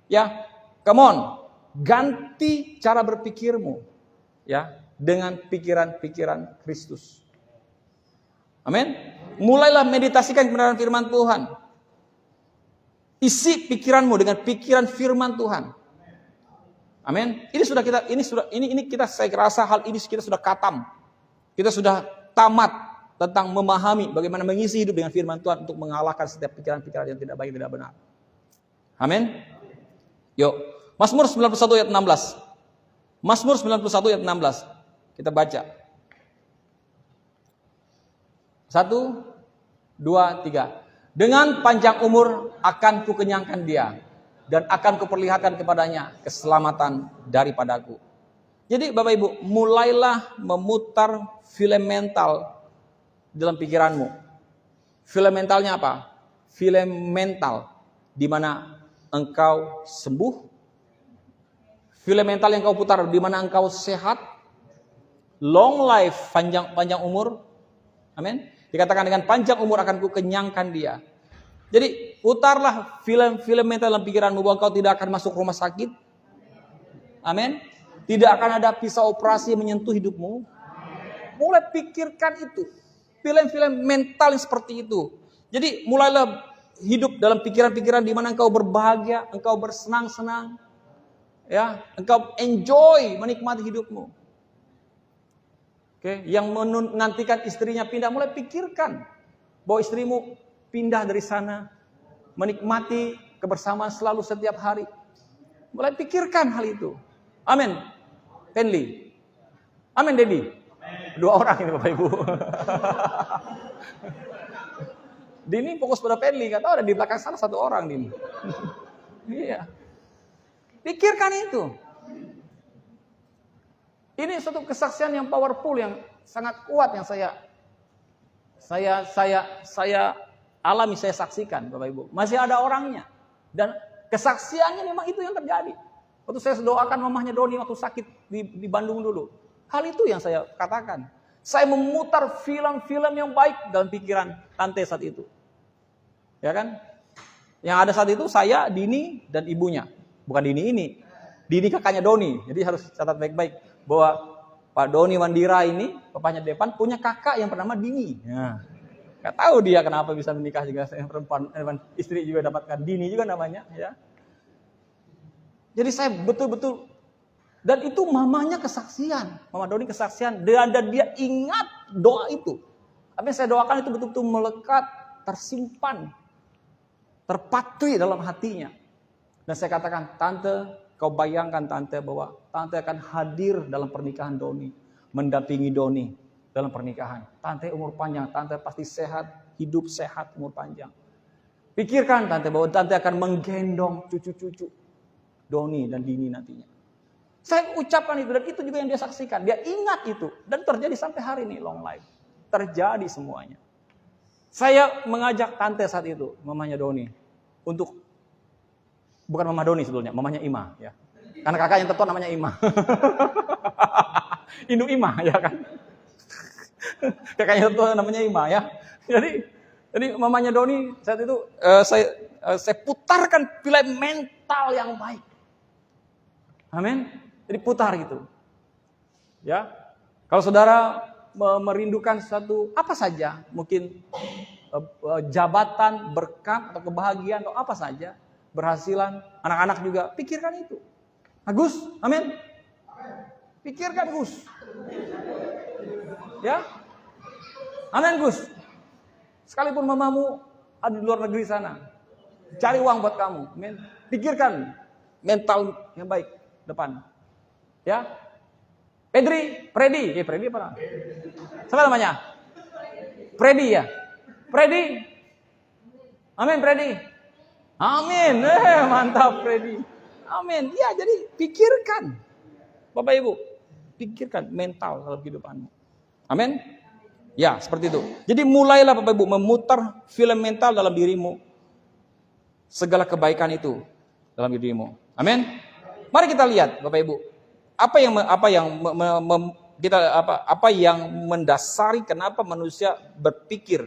ya, come on, ganti cara berpikirmu, ya, dengan pikiran-pikiran Kristus. Amin. Mulailah meditasikan kebenaran firman Tuhan. Isi pikiranmu dengan pikiran firman Tuhan. Amin. Ini kita, saya rasa hal ini kita sudah katam. Kita sudah tamat tentang memahami bagaimana mengisi hidup dengan firman Tuhan untuk mengalahkan setiap pikiran-pikiran yang tidak baik, tidak benar. Amin. Yuk, Mazmur 91 ayat 16. Mazmur 91 ayat 16. Kita baca. 1, 2, 3. Dengan panjang umur akan kukenyangkan dia, dan akan kuperlihatkan kepadanya keselamatan daripadaku. Jadi Bapak Ibu, mulailah memutar film mental dalam pikiranmu. Film mentalnya apa? Film mental di mana engkau sembuh. Film mental yang kau putar di mana engkau sehat. Long life, panjang umur. Amin. Dikatakan dengan panjang umur akan kukenyangkan dia. Jadi putarlah film-film mental dalam pikiranmu bahwa kau tidak akan masuk rumah sakit. Amin. Tidak akan ada pisau operasi yang menyentuh hidupmu. Mulai pikirkan itu. Film-film mental yang seperti itu. Jadi mulailah hidup dalam pikiran-pikiran di mana engkau berbahagia, engkau bersenang-senang. Ya, engkau enjoy menikmati hidupmu. Oke, yang menantikan istrinya pindah, mulai pikirkan bahwa istrimu pindah dari sana, menikmati kebersamaan selalu setiap hari. Mulai pikirkan hal itu. Amin. Penli. Amin, Dedi. 2 orang ini Bapak Ibu. Dini fokus pada Penli, nggak tahu ada di belakang sana 1 orang Dini. Iya. Pikirkan itu. Ini suatu kesaksian yang powerful, yang sangat kuat, yang saya alami, saya saksikan Bapak Ibu. Masih ada orangnya. Dan kesaksiannya memang itu yang terjadi. Waktu saya doakan mamahnya Doni waktu sakit di Bandung dulu. Hal itu yang saya katakan. Saya memutar film-film yang baik dalam pikiran tante saat itu. Ya kan? Yang ada saat itu saya, Dini, dan ibunya. Bukan Dini ini. Dini kakaknya Doni. Jadi harus catat baik-baik. Bahwa Pak Doni Wandira ini, bapaknya Depan, punya kakak yang bernama Dini. Ya. Gak tahu dia kenapa bisa menikah juga perempuan, istri juga dapatkan Dini juga namanya. Ya. Jadi saya betul-betul, dan itu mamanya kesaksian, Mama Doni kesaksian, dan dia ingat doa itu. Apa yang saya doakan itu betul-betul melekat, tersimpan, terpatri dalam hatinya. Dan saya katakan, Tante, kau bayangkan Tante bahwa Tante akan hadir dalam pernikahan Doni, mendampingi Doni dalam pernikahan. Tante umur panjang, Tante pasti sehat, hidup sehat, umur panjang. Pikirkan Tante bahwa Tante akan menggendong cucu-cucu Doni dan Dini nantinya. Saya ucapkan itu, dan itu juga yang dia saksikan. Dia ingat itu, dan terjadi sampai hari ini, long life. Terjadi semuanya. Saya mengajak Tante saat itu, mamanya Doni, untuk, bukan Mama Doni sebetulnya, mamanya Ima, ya. Karena kakak yang tertua namanya Ima. Indu Ima, ya kan. Kakaknya tertua namanya Ima, ya. Jadi mamanya Doni saat itu saya putarkan film mental yang baik. Amin. Jadi putar gitu. Ya. Kalau saudara merindukan satu apa saja, mungkin jabatan, berkat atau kebahagiaan atau apa saja, berhasilan, anak-anak juga, pikirkan itu. Agus, amin. Pikirkan Gus. Ya. Amin Gus. Sekalipun mamamu ada di luar negeri sana. Cari uang buat kamu. Pikirkan mental yang baik depan. Ya. Freddy apa? Siapa namanya? Freddy ya. Freddy. Amin Freddy. Amin. Mantap Freddy. Amin. Ya, jadi pikirkan. Bapak Ibu, pikirkan mental dalam kehidupanmu. Amin. Ya, seperti itu. Jadi mulailah Bapak Ibu memutar film mental dalam dirimu. Segala kebaikan itu dalam dirimu. Amin. Mari kita lihat Bapak Ibu. Apa yang mendasari kenapa manusia berpikir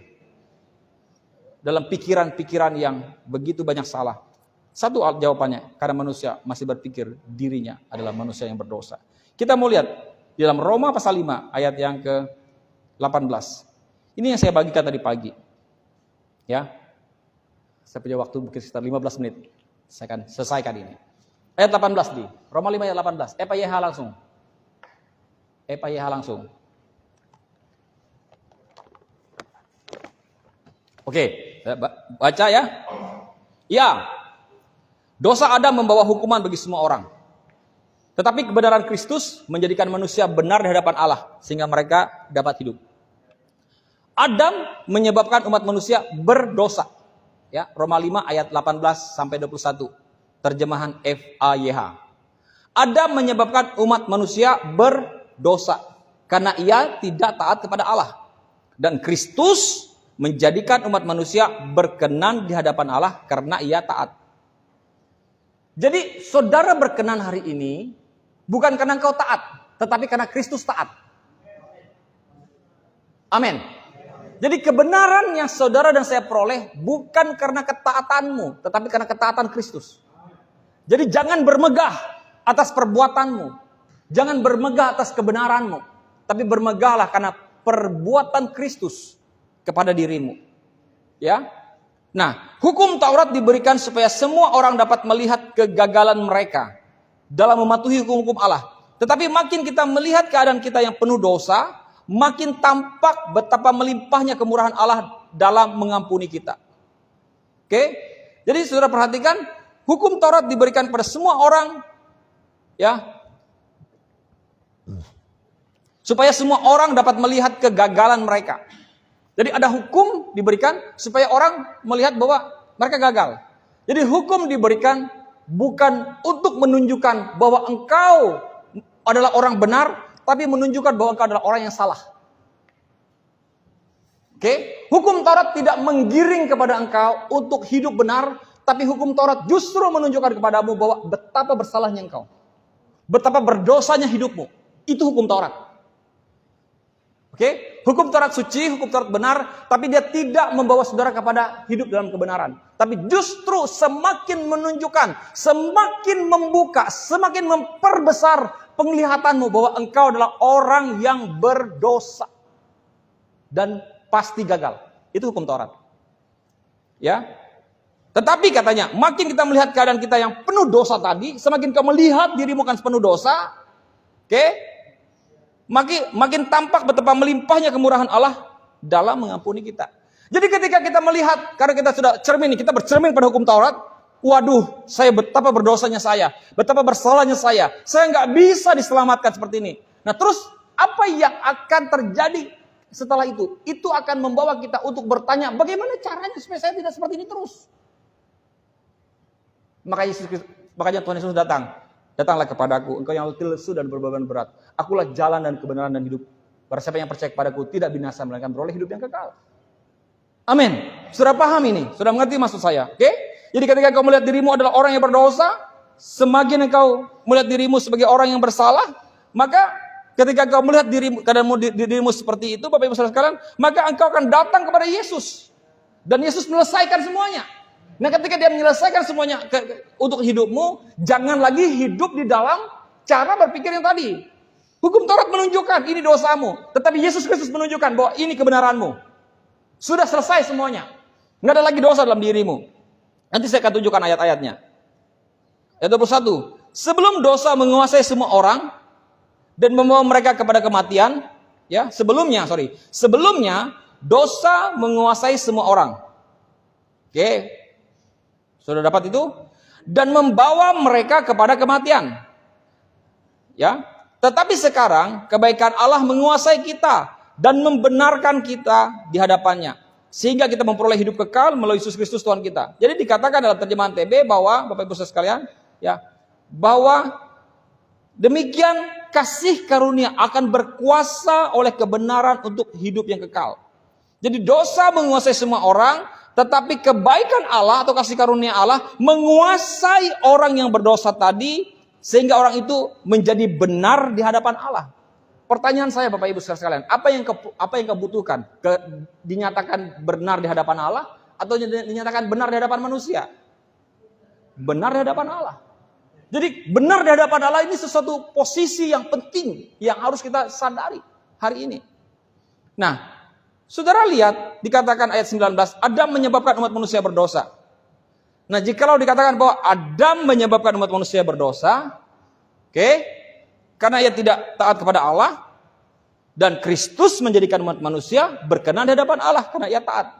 dalam pikiran-pikiran yang begitu banyak salah. Satu jawabannya, karena manusia masih berpikir dirinya adalah manusia yang berdosa. Kita mau lihat di dalam Roma pasal 5 ayat yang ke-18. Ini yang saya bagikan tadi pagi. Ya. Saya punya waktu mungkin sekitar 15 menit. Saya akan selesaikan ini. Ayat 18 di Roma 5 ayat 18. EPYH langsung. EPYH langsung. Oke, baca ya. Ya. Dosa Adam membawa hukuman bagi semua orang. Tetapi kebenaran Kristus menjadikan manusia benar di hadapan Allah sehingga mereka dapat hidup. Adam menyebabkan umat manusia berdosa. Ya, Roma 5 ayat 18 sampai 21. Terjemahan FAYH. Adam menyebabkan umat manusia berdosa karena ia tidak taat kepada Allah. Dan Kristus menjadikan umat manusia berkenan di hadapan Allah karena ia taat. Jadi saudara berkenan hari ini bukan karena engkau taat, tetapi karena Kristus taat. Amin. Jadi kebenaran yang saudara dan saya peroleh bukan karena ketaatanmu, tetapi karena ketaatan Kristus. Jadi jangan bermegah atas perbuatanmu. Jangan bermegah atas kebenaranmu. Tapi bermegahlah karena perbuatan Kristus kepada dirimu. Ya. Nah, hukum Taurat diberikan supaya semua orang dapat melihat kegagalan mereka dalam mematuhi hukum-hukum Allah. Tetapi makin kita melihat keadaan kita yang penuh dosa, makin tampak betapa melimpahnya kemurahan Allah dalam mengampuni kita. Oke? Jadi saudara perhatikan, hukum Taurat diberikan kepada semua orang, ya, supaya semua orang dapat melihat kegagalan mereka. Jadi ada hukum diberikan supaya orang melihat bahwa mereka gagal. Jadi hukum diberikan bukan untuk menunjukkan bahwa engkau adalah orang benar, tapi menunjukkan bahwa engkau adalah orang yang salah. Oke? Hukum Taurat tidak menggiring kepada engkau untuk hidup benar, tapi hukum Taurat justru menunjukkan kepadamu bahwa betapa bersalahnya engkau. Betapa berdosanya hidupmu. Itu hukum Taurat. Oke? Hukum Taurat suci, hukum Taurat benar, tapi dia tidak membawa saudara kepada hidup dalam kebenaran. Tapi justru semakin menunjukkan, semakin membuka, semakin memperbesar penglihatanmu bahwa engkau adalah orang yang berdosa. Dan pasti gagal. Itu hukum Taurat. Ya. Tetapi katanya, makin kita melihat keadaan kita yang penuh dosa tadi, semakin kau melihat dirimu kan penuh dosa, oke? Makin tampak betapa melimpahnya kemurahan Allah dalam mengampuni kita. Jadi ketika kita melihat, karena kita sudah cermin, kita bercermin pada hukum Taurat, waduh, saya betapa berdosanya saya, betapa bersalahnya saya nggak bisa diselamatkan seperti ini. Nah terus apa yang akan terjadi setelah itu? Itu akan membawa kita untuk bertanya, bagaimana caranya supaya saya tidak seperti ini terus? Makanya Tuhan Yesus datanglah kepadaku, engkau yang letih lesu dan berbeban berat. Akulah jalan dan kebenaran dan hidup. Barang siapa yang percaya kepadaku tidak binasa, melainkan beroleh hidup yang kekal. Amin. Sudah paham ini? Sudah mengerti maksud saya? Oke? Jadi ketika engkau melihat dirimu adalah orang yang berdosa, semakin engkau melihat dirimu sebagai orang yang bersalah, maka ketika engkau melihat dirimu seperti itu, Bapak Ibu Saudara sekalian, maka engkau akan datang kepada Yesus. Dan Yesus menyelesaikan semuanya. Nah ketika dia menyelesaikan semuanya untuk hidupmu, jangan lagi hidup di dalam cara berpikir yang tadi. Hukum Taurat menunjukkan ini dosamu, tetapi Yesus Kristus menunjukkan bahwa ini kebenaranmu. Sudah selesai semuanya. Nggak ada lagi dosa dalam dirimu. Nanti saya akan tunjukkan ayat-ayatnya. Ayat 21. Sebelum dosa menguasai semua orang dan membawa mereka kepada kematian, ya, sebelumnya dosa menguasai semua orang. Oke. Sudah dapat itu? Dan membawa mereka kepada kematian. Ya. Tetapi sekarang kebaikan Allah menguasai kita dan membenarkan kita di hadapannya, sehingga kita memperoleh hidup kekal melalui Yesus Kristus Tuhan kita. Jadi dikatakan dalam terjemahan TB bahwa, Bapak Ibu Saudara sekalian, ya, bahwa demikian kasih karunia akan berkuasa oleh kebenaran untuk hidup yang kekal. Jadi dosa menguasai semua orang, tetapi kebaikan Allah atau kasih karunia Allah menguasai orang yang berdosa tadi, sehingga orang itu menjadi benar di hadapan Allah. Pertanyaan saya Bapak Ibu sekalian, apa yang kau butuhkan? Dinyatakan benar di hadapan Allah atau dinyatakan benar di hadapan manusia? Benar di hadapan Allah. Jadi benar di hadapan Allah ini sesuatu posisi yang penting yang harus kita sadari hari ini. Nah, saudara lihat dikatakan ayat 19, Adam menyebabkan umat manusia berdosa. Nah, jikalau dikatakan bahwa Adam menyebabkan umat manusia berdosa, karena ia tidak taat kepada Allah, dan Kristus menjadikan umat manusia berkenan di hadapan Allah karena ia taat.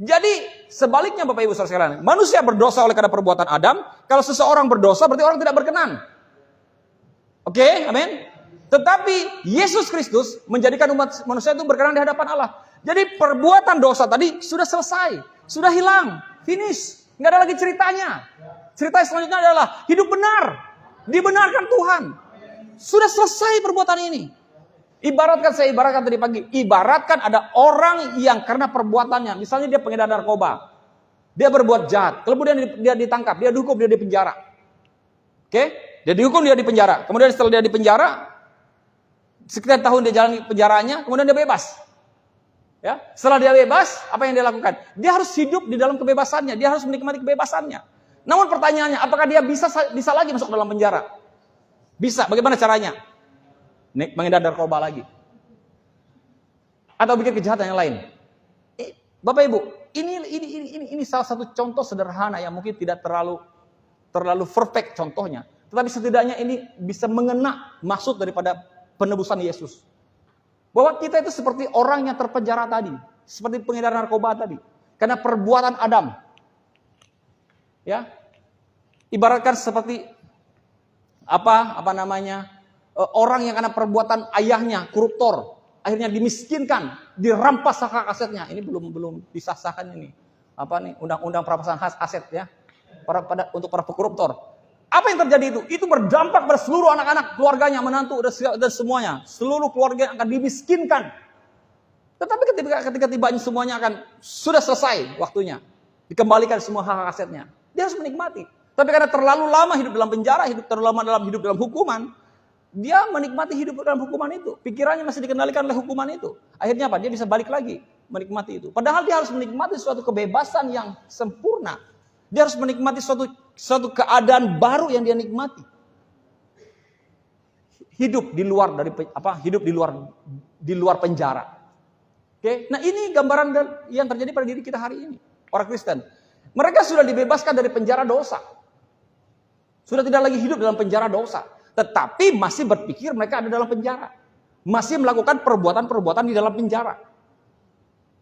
Jadi sebaliknya Bapak Ibu Saudara sekalian, manusia berdosa oleh karena perbuatan Adam. Kalau seseorang berdosa berarti orang tidak berkenan. Amin. Tetapi Yesus Kristus menjadikan umat manusia itu berkenan di hadapan Allah. Jadi perbuatan dosa tadi sudah selesai, sudah hilang, finish. Nggak ada lagi ceritanya. Cerita selanjutnya adalah hidup benar. Dibenarkan Tuhan. Sudah selesai perbuatan ini. Saya ibaratkan tadi pagi. Ibaratkan ada orang yang karena perbuatannya. Misalnya dia pengedar narkoba. Dia berbuat jahat. Kemudian dia ditangkap. Dia dihukum, dia dipenjara. Dia dihukum, dia dipenjara. Kemudian setelah dia dipenjara, sekian tahun dia jalani penjaranya, kemudian dia bebas. Ya, setelah dia bebas, apa yang dia lakukan? Dia harus hidup di dalam kebebasannya, dia harus menikmati kebebasannya. Namun pertanyaannya, apakah dia bisa lagi masuk dalam penjara? Bisa. Bagaimana caranya? Mengedar narkoba lagi. Atau bikin kejahatan yang lain. Bapak Ibu, ini salah satu contoh sederhana yang mungkin tidak terlalu perfect contohnya. Tetapi setidaknya ini bisa mengena maksud daripada penebusan Yesus. Bahwa kita itu seperti orang yang terpenjara tadi, seperti pengedar narkoba tadi, karena perbuatan Adam. Ya, ibaratkan seperti orang yang karena perbuatan ayahnya koruptor, akhirnya dimiskinkan, dirampas hak asetnya. Ini belum disahkan ini. Undang-undang perampasan hak aset ya, untuk para koruptor. Apa yang terjadi itu? Itu berdampak pada seluruh anak-anak, keluarganya, menantu, dan semuanya. Seluruh keluarga akan dimiskinkan. Tetapi ketika tibanya semuanya akan sudah selesai waktunya. Dikembalikan semua hak asetnya. Dia harus menikmati. Tapi karena terlalu lama hidup dalam penjara, terlalu lama hidup dalam hukuman, dia menikmati hidup dalam hukuman itu. Pikirannya masih dikendalikan oleh hukuman itu. Akhirnya apa? Dia bisa balik lagi menikmati itu. Padahal dia harus menikmati suatu kebebasan yang sempurna. Dia harus menikmati suatu keadaan baru yang dia nikmati. Hidup di luar hidup di luar penjara. Nah, ini gambaran yang terjadi pada diri kita hari ini, orang Kristen. Mereka sudah dibebaskan dari penjara dosa. Sudah tidak lagi hidup dalam penjara dosa, tetapi masih berpikir mereka ada dalam penjara. Masih melakukan perbuatan-perbuatan di dalam penjara.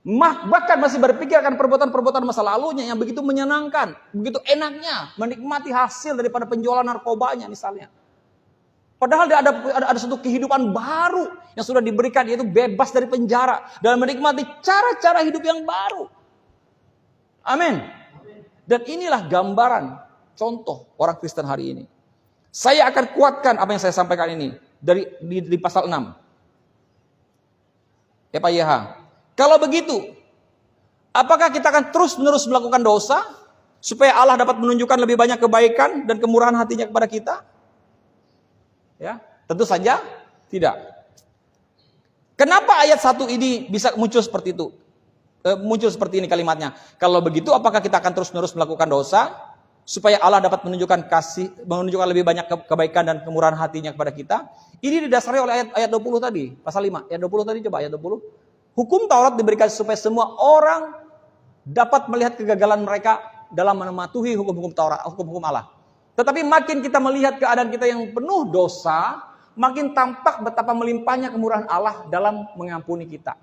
Bahkan masih berpikir akan perbuatan-perbuatan masa lalunya yang begitu menyenangkan, begitu enaknya menikmati hasil daripada penjualan narkobanya misalnya. Padahal ada satu kehidupan baru yang sudah diberikan, yaitu bebas dari penjara dan menikmati cara-cara hidup yang baru. Amin. Dan inilah gambaran contoh orang Kristen hari ini. Saya akan kuatkan apa yang saya sampaikan ini di pasal 6. YH. Kalau begitu, apakah kita akan terus-menerus melakukan dosa supaya Allah dapat menunjukkan lebih banyak kebaikan dan kemurahan hatinya kepada kita? Ya, tentu saja tidak. Kenapa ayat 1 ini bisa muncul seperti itu? Muncul seperti ini kalimatnya. Kalau begitu, apakah kita akan terus-menerus melakukan dosa supaya Allah dapat menunjukkan lebih banyak kebaikan dan kemurahan hatinya kepada kita? Ini didasari oleh ayat 20 tadi, pasal 5. Ayat 20 tadi, coba ayat 20. Hukum Taurat diberikan supaya semua orang dapat melihat kegagalan mereka dalam mematuhi hukum-hukum Taurat, hukum-hukum Allah. Tetapi makin kita melihat keadaan kita yang penuh dosa, makin tampak betapa melimpahnya kemurahan Allah dalam mengampuni kita.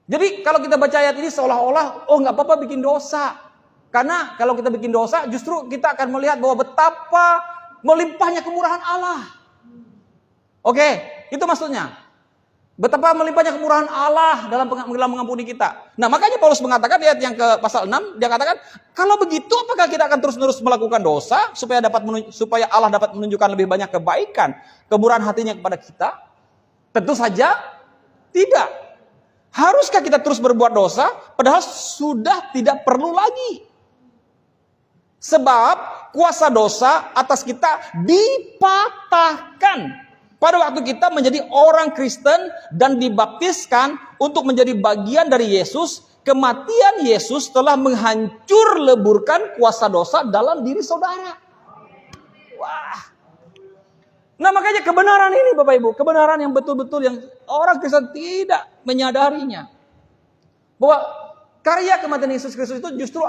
Jadi kalau kita baca ayat ini seolah-olah, nggak apa-apa bikin dosa. Karena kalau kita bikin dosa, justru kita akan melihat bahwa betapa melimpahnya kemurahan Allah. Oke, itu maksudnya. Betapa melimpahnya kemurahan Allah dalam mengampuni kita. Nah, makanya Paulus mengatakan di ayat yang ke pasal 6, dia katakan, kalau begitu apakah kita akan terus-menerus melakukan dosa supaya Allah dapat menunjukkan lebih banyak kebaikan, kemurahan hatinya kepada kita? Tentu saja tidak. Haruskah kita terus berbuat dosa padahal sudah tidak perlu lagi? Sebab kuasa dosa atas kita dipatahkan pada waktu kita menjadi orang Kristen dan dibaptiskan untuk menjadi bagian dari Yesus. Kematian Yesus telah menghancur leburkan kuasa dosa dalam diri saudara. Wah. Nah, makanya kebenaran ini Bapak Ibu, kebenaran yang betul-betul yang orang Kristen tidak menyadarinya. Bahwa karya kematian Yesus Kristus itu justru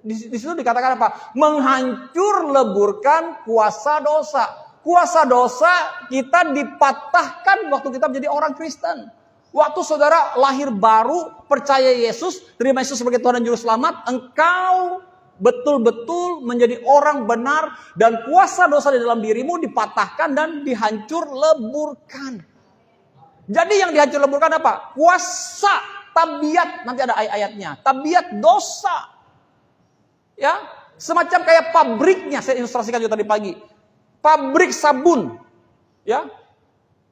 di situ dikatakan apa? Menghancur leburkan kuasa dosa. Kuasa dosa kita dipatahkan waktu kita menjadi orang Kristen. Waktu saudara lahir baru, percaya Yesus, terima Yesus sebagai Tuhan dan Juru Selamat, engkau betul-betul menjadi orang benar dan kuasa dosa di dalam dirimu dipatahkan dan dihancur leburkan. Jadi yang dihancur leburkan apa? Kuasa tabiat, nanti ada ayat-ayatnya. Tabiat dosa. Ya, semacam kayak pabriknya, saya ilustrasikan juga tadi pagi. Pabrik sabun, ya,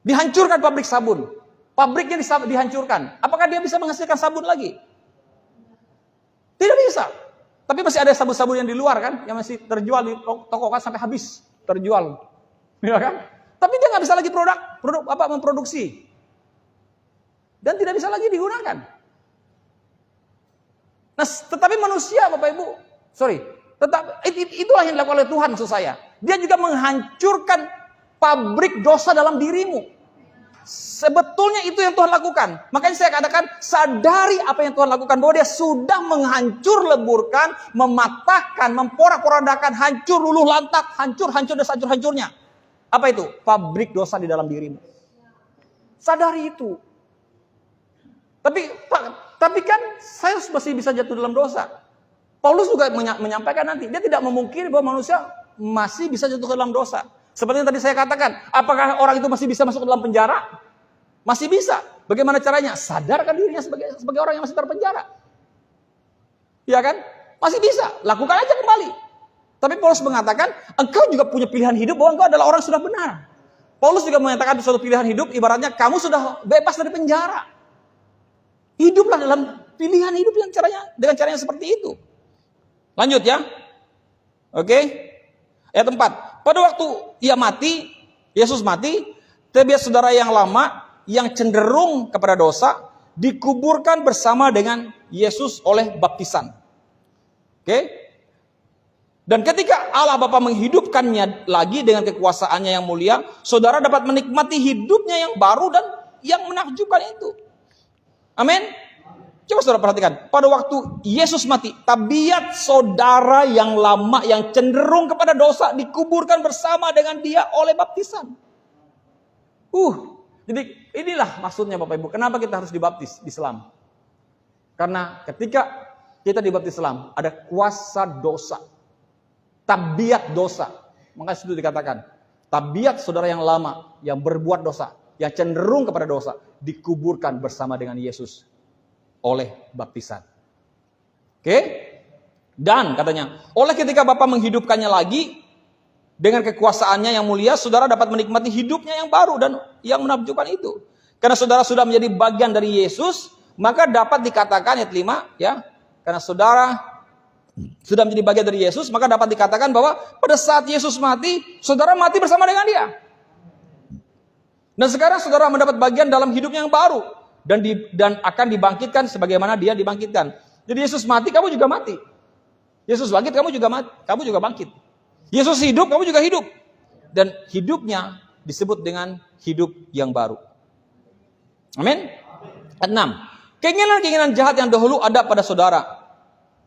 dihancurkan pabrik sabun, pabriknya dihancurkan. Apakah dia bisa menghasilkan sabun lagi? Tidak bisa. Tapi masih ada sabun-sabun yang di luar kan, yang masih terjual di toko kan sampai habis terjual, ya kan? Tapi dia nggak bisa lagi memproduksi, dan tidak bisa lagi digunakan. Nah, tetapi manusia, Bapak Ibu, itulah yang dilakukan oleh Tuhan maksud saya. Dia juga menghancurkan pabrik dosa dalam dirimu. Sebetulnya itu yang Tuhan lakukan. Makanya saya katakan, sadari apa yang Tuhan lakukan. Bahwa dia sudah menghancur leburkan, mematahkan, memporak-porandakan, hancur, luluh lantak, hancur dan hancur-hancurnya. Apa itu? Pabrik dosa di dalam dirimu. Sadari itu. Tapi kan saya masih bisa jatuh dalam dosa. Paulus juga menyampaikan nanti, dia tidak memungkiri bahwa manusia masih bisa jatuh ke dalam dosa. Seperti yang tadi saya katakan, apakah orang itu masih bisa masuk ke dalam penjara? Masih bisa. Bagaimana caranya? Sadarkan dirinya sebagai orang yang masih terpenjara. Ya kan? Masih bisa. Lakukan aja kembali. Tapi Paulus mengatakan, engkau juga punya pilihan hidup bahwa engkau adalah orang yang sudah benar. Paulus juga menyatakan suatu pilihan hidup, ibaratnya kamu sudah bebas dari penjara. Hiduplah dalam pilihan hidup dengan caranya seperti itu. Lanjut ya. Oke. Ayat 4. Pada waktu Yesus mati, tabiat saudara yang lama yang cenderung kepada dosa dikuburkan bersama dengan Yesus oleh baptisan. Oke? Dan ketika Allah Bapa menghidupkannya lagi dengan kekuasaannya yang mulia, saudara dapat menikmati hidupnya yang baru dan yang menakjubkan itu. Amin. Coba saudara perhatikan, pada waktu Yesus mati, tabiat saudara yang lama, yang cenderung kepada dosa, dikuburkan bersama dengan dia oleh baptisan. Jadi inilah maksudnya Bapak Ibu, kenapa kita harus dibaptis di Islam? Karena ketika kita dibaptis Islam, ada kuasa dosa, tabiat dosa. Makanya itu dikatakan, tabiat saudara yang lama, yang berbuat dosa, yang cenderung kepada dosa, dikuburkan bersama dengan Yesus oleh baptisan. Oke? Dan katanya, oleh ketika Bapa menghidupkannya lagi dengan kekuasaannya yang mulia, saudara dapat menikmati hidupnya yang baru dan yang menakjubkan itu. Karena saudara sudah menjadi bagian dari Yesus, maka dapat dikatakan ayat 5 ya. Karena saudara sudah menjadi bagian dari Yesus, maka dapat dikatakan bahwa pada saat Yesus mati, saudara mati bersama dengan dia. Dan sekarang saudara mendapat bagian dalam hidupnya yang baru. Dan akan dibangkitkan sebagaimana dia dibangkitkan. Jadi Yesus mati, kamu juga mati. Yesus bangkit, kamu juga bangkit. Yesus hidup, kamu juga hidup. Dan hidupnya disebut dengan hidup yang baru. Amin. 6. Keinginan-keinginan jahat yang dahulu ada pada saudara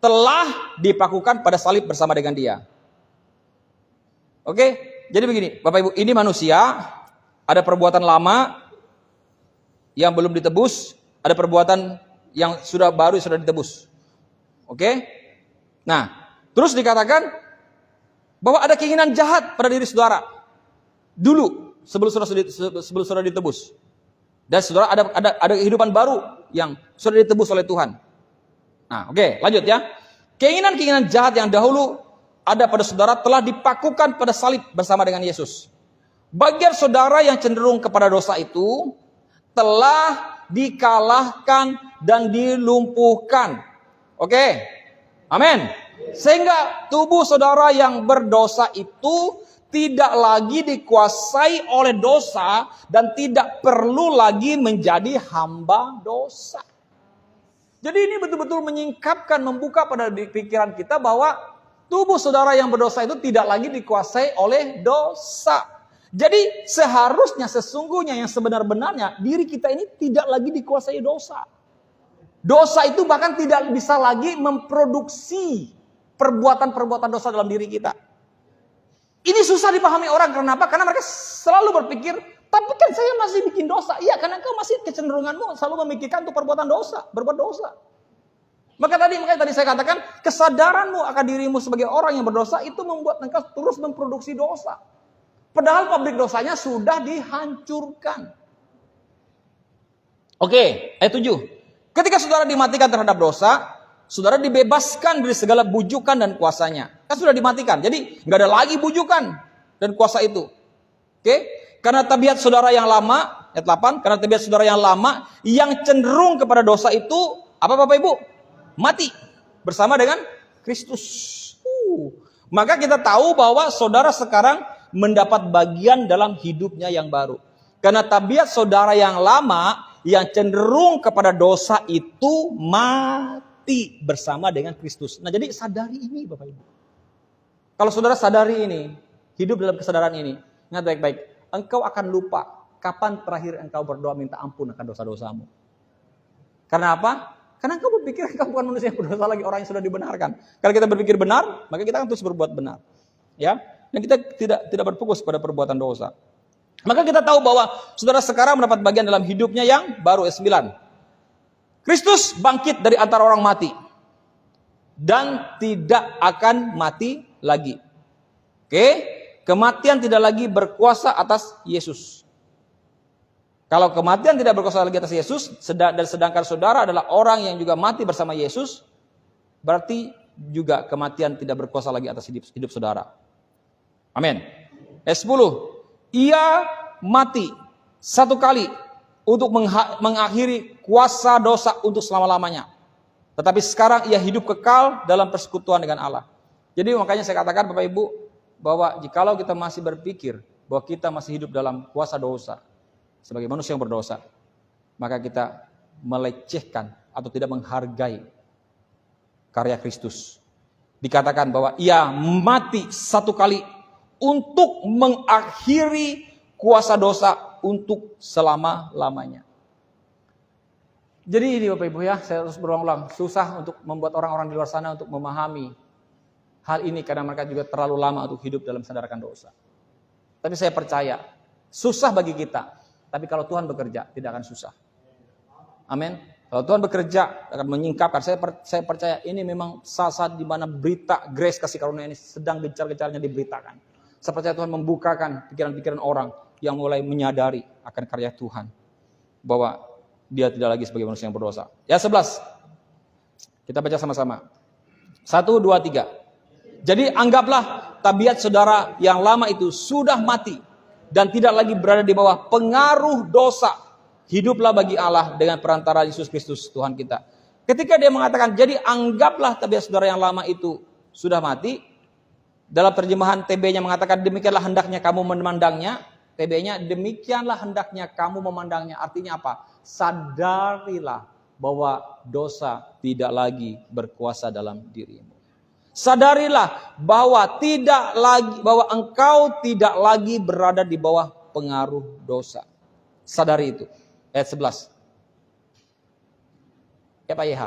telah dipakukan pada salib bersama dengan dia. Oke, jadi begini, Bapak Ibu, ini manusia, ada perbuatan lama yang belum ditebus, ada perbuatan yang sudah baru yang sudah ditebus. Oke? Nah, terus dikatakan bahwa ada keinginan jahat pada diri saudara dulu sebelum saudara ditebus. Dan saudara ada kehidupan baru yang sudah ditebus oleh Tuhan. Nah, oke, lanjut ya. Keinginan-keinginan jahat yang dahulu ada pada saudara telah dipakukan pada salib bersama dengan Yesus. Bagian saudara yang cenderung kepada dosa itu telah dikalahkan dan dilumpuhkan. Oke, amin. Sehingga tubuh saudara yang berdosa itu tidak lagi dikuasai oleh dosa dan tidak perlu lagi menjadi hamba dosa. Jadi ini betul-betul menyingkapkan, membuka pada pikiran kita bahwa tubuh saudara yang berdosa itu tidak lagi dikuasai oleh dosa. Jadi seharusnya, sesungguhnya yang sebenar-benarnya diri kita ini tidak lagi dikuasai dosa. Dosa itu bahkan tidak bisa lagi memproduksi perbuatan-perbuatan dosa dalam diri kita. Ini susah dipahami orang. Kenapa? Karena mereka selalu berpikir, tapi kan saya masih bikin dosa. Iya, karena engkau masih kecenderunganmu selalu memikirkan untuk perbuatan dosa, berbuat dosa. Makanya tadi saya katakan, kesadaranmu akan dirimu sebagai orang yang berdosa itu membuat engkau terus memproduksi dosa. Padahal pabrik dosanya sudah dihancurkan. Oke, ayat 7. Ketika saudara dimatikan terhadap dosa, saudara dibebaskan dari segala bujukan dan kuasanya. Kan sudah dimatikan. Jadi nggak ada lagi bujukan dan kuasa itu. Oke? Karena tabiat saudara yang lama, ayat 8, karena tabiat saudara yang lama yang cenderung kepada dosa itu apa Bapak Ibu? Mati bersama dengan Kristus. Maka kita tahu bahwa saudara sekarang mendapat bagian dalam hidupnya yang baru. Karena tabiat saudara yang lama yang cenderung kepada dosa itu mati bersama dengan Kristus. Nah, jadi sadari ini Bapak Ibu. Kalau saudara sadari ini, hidup dalam kesadaran ini, ingat baik-baik, engkau akan lupa kapan terakhir engkau berdoa minta ampun akan dosa-dosamu. Karena apa? Karena engkau berpikir engkau bukan manusia yang berdosa lagi, orang yang sudah dibenarkan. Kalau kita berpikir benar, maka kita akan terus berbuat benar. Ya, dan kita tidak berfokus pada perbuatan dosa. Maka kita tahu bahwa saudara sekarang mendapat bagian dalam hidupnya yang baru. Ayat 9. Kristus bangkit dari antara orang mati dan tidak akan mati lagi. Oke, kematian tidak lagi berkuasa atas Yesus. Kalau kematian tidak berkuasa lagi atas Yesus, dan sedangkan saudara adalah orang yang juga mati bersama Yesus, berarti juga kematian tidak berkuasa lagi atas hidup saudara. Amin. Ayat 10. Ia mati satu kali untuk mengakhiri kuasa dosa untuk selama-lamanya. Tetapi sekarang ia hidup kekal dalam persekutuan dengan Allah. Jadi makanya saya katakan Bapak Ibu, bahwa jikalau kita masih berpikir bahwa kita masih hidup dalam kuasa dosa, sebagai manusia yang berdosa, maka kita melecehkan atau tidak menghargai karya Kristus. Dikatakan bahwa ia mati satu kali untuk mengakhiri kuasa dosa untuk selama-lamanya. Jadi ini Bapak Ibu ya, saya terus berulang-ulang, susah untuk membuat orang-orang di luar sana untuk memahami hal ini karena mereka juga terlalu lama untuk hidup dalam sandarkan dosa. Tapi saya percaya, susah bagi kita, tapi kalau Tuhan bekerja tidak akan susah. Amin. Kalau Tuhan bekerja akan menyingkapkan. Saya percaya ini memang saat-saat di mana berita grace kasih karunia ini sedang gencar-gencarnya diberitakan. Saya percaya Tuhan membukakan pikiran-pikiran orang yang mulai menyadari akan karya Tuhan. Bahwa dia tidak lagi sebagai manusia yang berdosa. Ya 11. Kita baca sama-sama. 1, 2, 3. Jadi anggaplah tabiat saudara yang lama itu sudah mati. Dan tidak lagi berada di bawah pengaruh dosa. Hiduplah bagi Allah dengan perantara Yesus Kristus Tuhan kita. Ketika dia mengatakan, jadi anggaplah tabiat saudara yang lama itu sudah mati. Dalam terjemahan TB-nya mengatakan demikianlah hendaknya kamu memandangnya. TB-nya demikianlah hendaknya kamu memandangnya. Artinya apa? Sadarilah bahwa dosa tidak lagi berkuasa dalam dirimu. Sadarilah bahwa engkau tidak lagi berada di bawah pengaruh dosa. Sadari itu. Ayat 11. Ya Pak YH.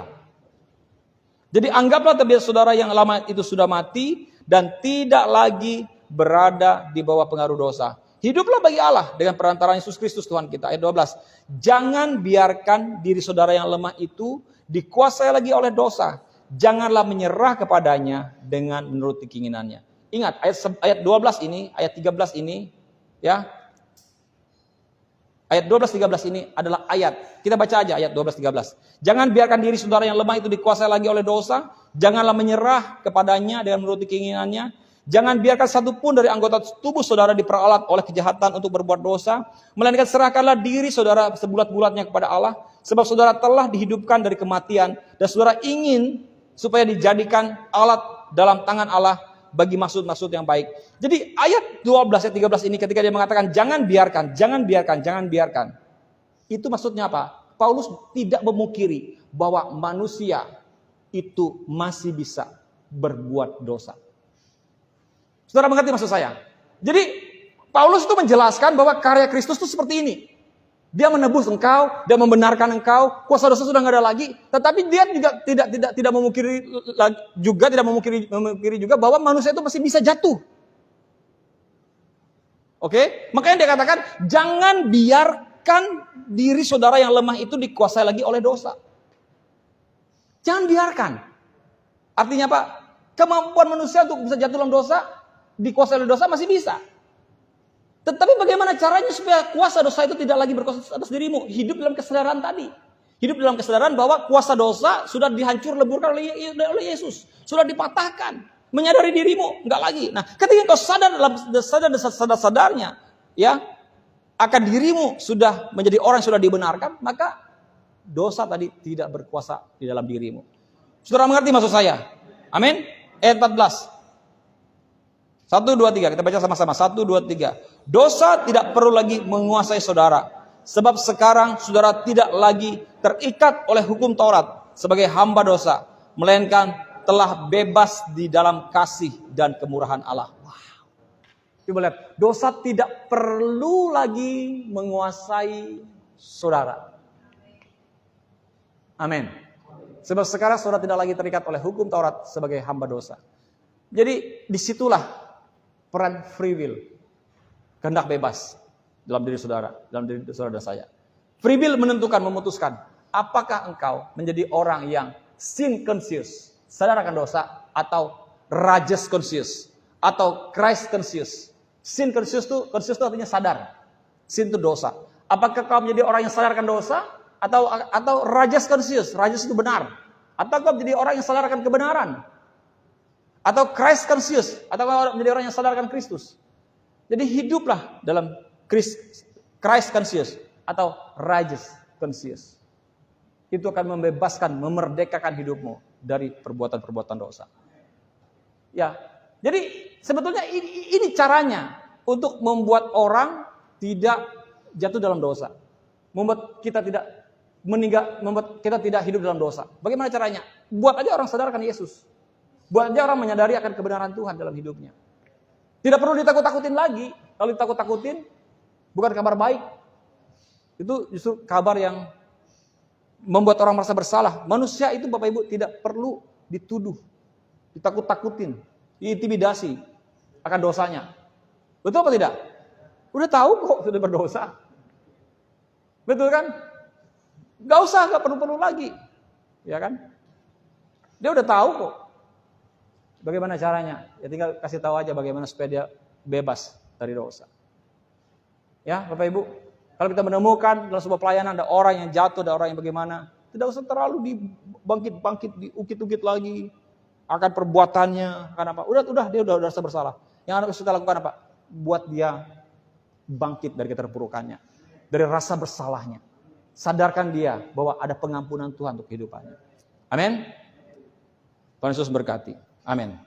Jadi anggaplah tabiat saudara yang lama itu sudah mati dan tidak lagi berada di bawah pengaruh dosa. Hiduplah bagi Allah dengan perantaraan Yesus Kristus Tuhan kita. Ayat 12. Jangan biarkan diri saudara yang lemah itu dikuasai lagi oleh dosa. janganlah menyerah kepadanya dengan menuruti keinginannya. Ingat, ayat 12 ini, ayat 13 ini, ya. Ayat 12-13 ini adalah ayat. Kita baca aja ayat 12-13. Jangan biarkan diri saudara yang lemah itu dikuasai lagi oleh dosa. Janganlah menyerah kepadanya dengan menuruti keinginannya. Jangan biarkan satupun dari anggota tubuh saudara diperalat oleh kejahatan untuk berbuat dosa. Melainkan serahkanlah diri saudara sebulat-bulatnya kepada Allah. Sebab saudara telah dihidupkan dari kematian. Dan saudara ingin supaya dijadikan alat dalam tangan Allah bagi maksud-maksud yang baik. Jadi ayat 12 ayat 13 ini ketika dia mengatakan jangan biarkan. Itu maksudnya apa? Paulus tidak memungkiri bahwa manusia itu masih bisa berbuat dosa. Saudara mengerti maksud saya? Jadi Paulus itu menjelaskan bahwa karya Kristus itu seperti ini. Dia menebus engkau, dia membenarkan engkau, kuasa dosa sudah nggak ada lagi. Tetapi dia juga tidak memungkiri juga bahwa manusia itu masih bisa jatuh. Oke? Makanya dia katakan jangan biarkan diri saudara yang lemah itu dikuasai lagi oleh dosa. Jangan biarkan. Artinya apa? Kemampuan manusia untuk bisa jatuh dalam dosa, dikuasai oleh dosa masih bisa. Tetapi bagaimana caranya supaya kuasa dosa itu tidak lagi berkuasa atas dirimu? Hidup dalam kesadaran tadi. Hidup dalam kesadaran bahwa kuasa dosa sudah leburkan oleh Yesus. Sudah dipatahkan. Menyadari dirimu. Enggak lagi. Nah, ketika kau sadar dalam sadar-sadarnya, ya, akan dirimu sudah menjadi orang yang sudah dibenarkan, maka dosa tadi tidak berkuasa di dalam dirimu. Saudara mengerti maksud saya? Amin. Ayat 14. 1, 2, 3. Kita baca sama-sama. 1, 2, 3. Dosa tidak perlu lagi menguasai saudara. Sebab sekarang saudara tidak lagi terikat oleh hukum Taurat sebagai hamba dosa. Melainkan telah bebas di dalam kasih dan kemurahan Allah. Wow. Coba lihat. Dosa tidak perlu lagi menguasai saudara. Amin. Sebab sekarang saudara tidak lagi terikat oleh hukum Taurat sebagai hamba dosa. Jadi disitulah peran free will, kehendak bebas dalam diri saudara, dalam diri saudara dan saya. Free will menentukan, memutuskan apakah engkau menjadi orang yang sin conscious, sadar akan dosa, atau righteous conscious, atau Christ conscious. Sin conscious itu artinya sadar. Sin itu dosa. Apakah kau menjadi orang yang sadar akan dosa, atau righteous conscious? Righteous itu benar. Atau kau menjadi orang yang sadar akan kebenaran? Atau Christ conscious, atau menjadi orang yang sadar akan Kristus. Jadi hiduplah dalam Christ conscious atau righteous conscious. Itu akan membebaskan, memerdekakan hidupmu dari perbuatan-perbuatan dosa. Ya, jadi sebetulnya ini caranya untuk membuat orang tidak jatuh dalam dosa, membuat kita tidak hidup dalam dosa. Bagaimana caranya? Buat aja orang sadar akan Yesus. Buat aja orang menyadari akan kebenaran Tuhan dalam hidupnya. Tidak perlu ditakut-takutin lagi. Kalau ditakut-takutin, bukan kabar baik. Itu justru kabar yang membuat orang merasa bersalah. Manusia itu Bapak Ibu tidak perlu dituduh, ditakut-takutin, diintimidasi akan dosanya. Betul apa tidak? Udah tahu kok sudah berdosa. Betul kan? Gak perlu lagi. Ya kan? Dia udah tahu kok. Bagaimana caranya? Ya tinggal kasih tahu aja bagaimana supaya dia bebas dari dosa. Ya, Bapak Ibu, kalau kita menemukan dalam sebuah pelayanan ada orang yang jatuh, ada orang yang bagaimana, tidak usah terlalu dibangkit, diukit-ukit lagi akan perbuatannya, akan apa. Udah dia udah rasa bersalah. Yang harus kita lakukan apa? Buat dia bangkit dari keterpurukannya, dari rasa bersalahnya. Sadarkan dia bahwa ada pengampunan Tuhan untuk kehidupannya. Amin. Tuhan Yesus berkati. Amin.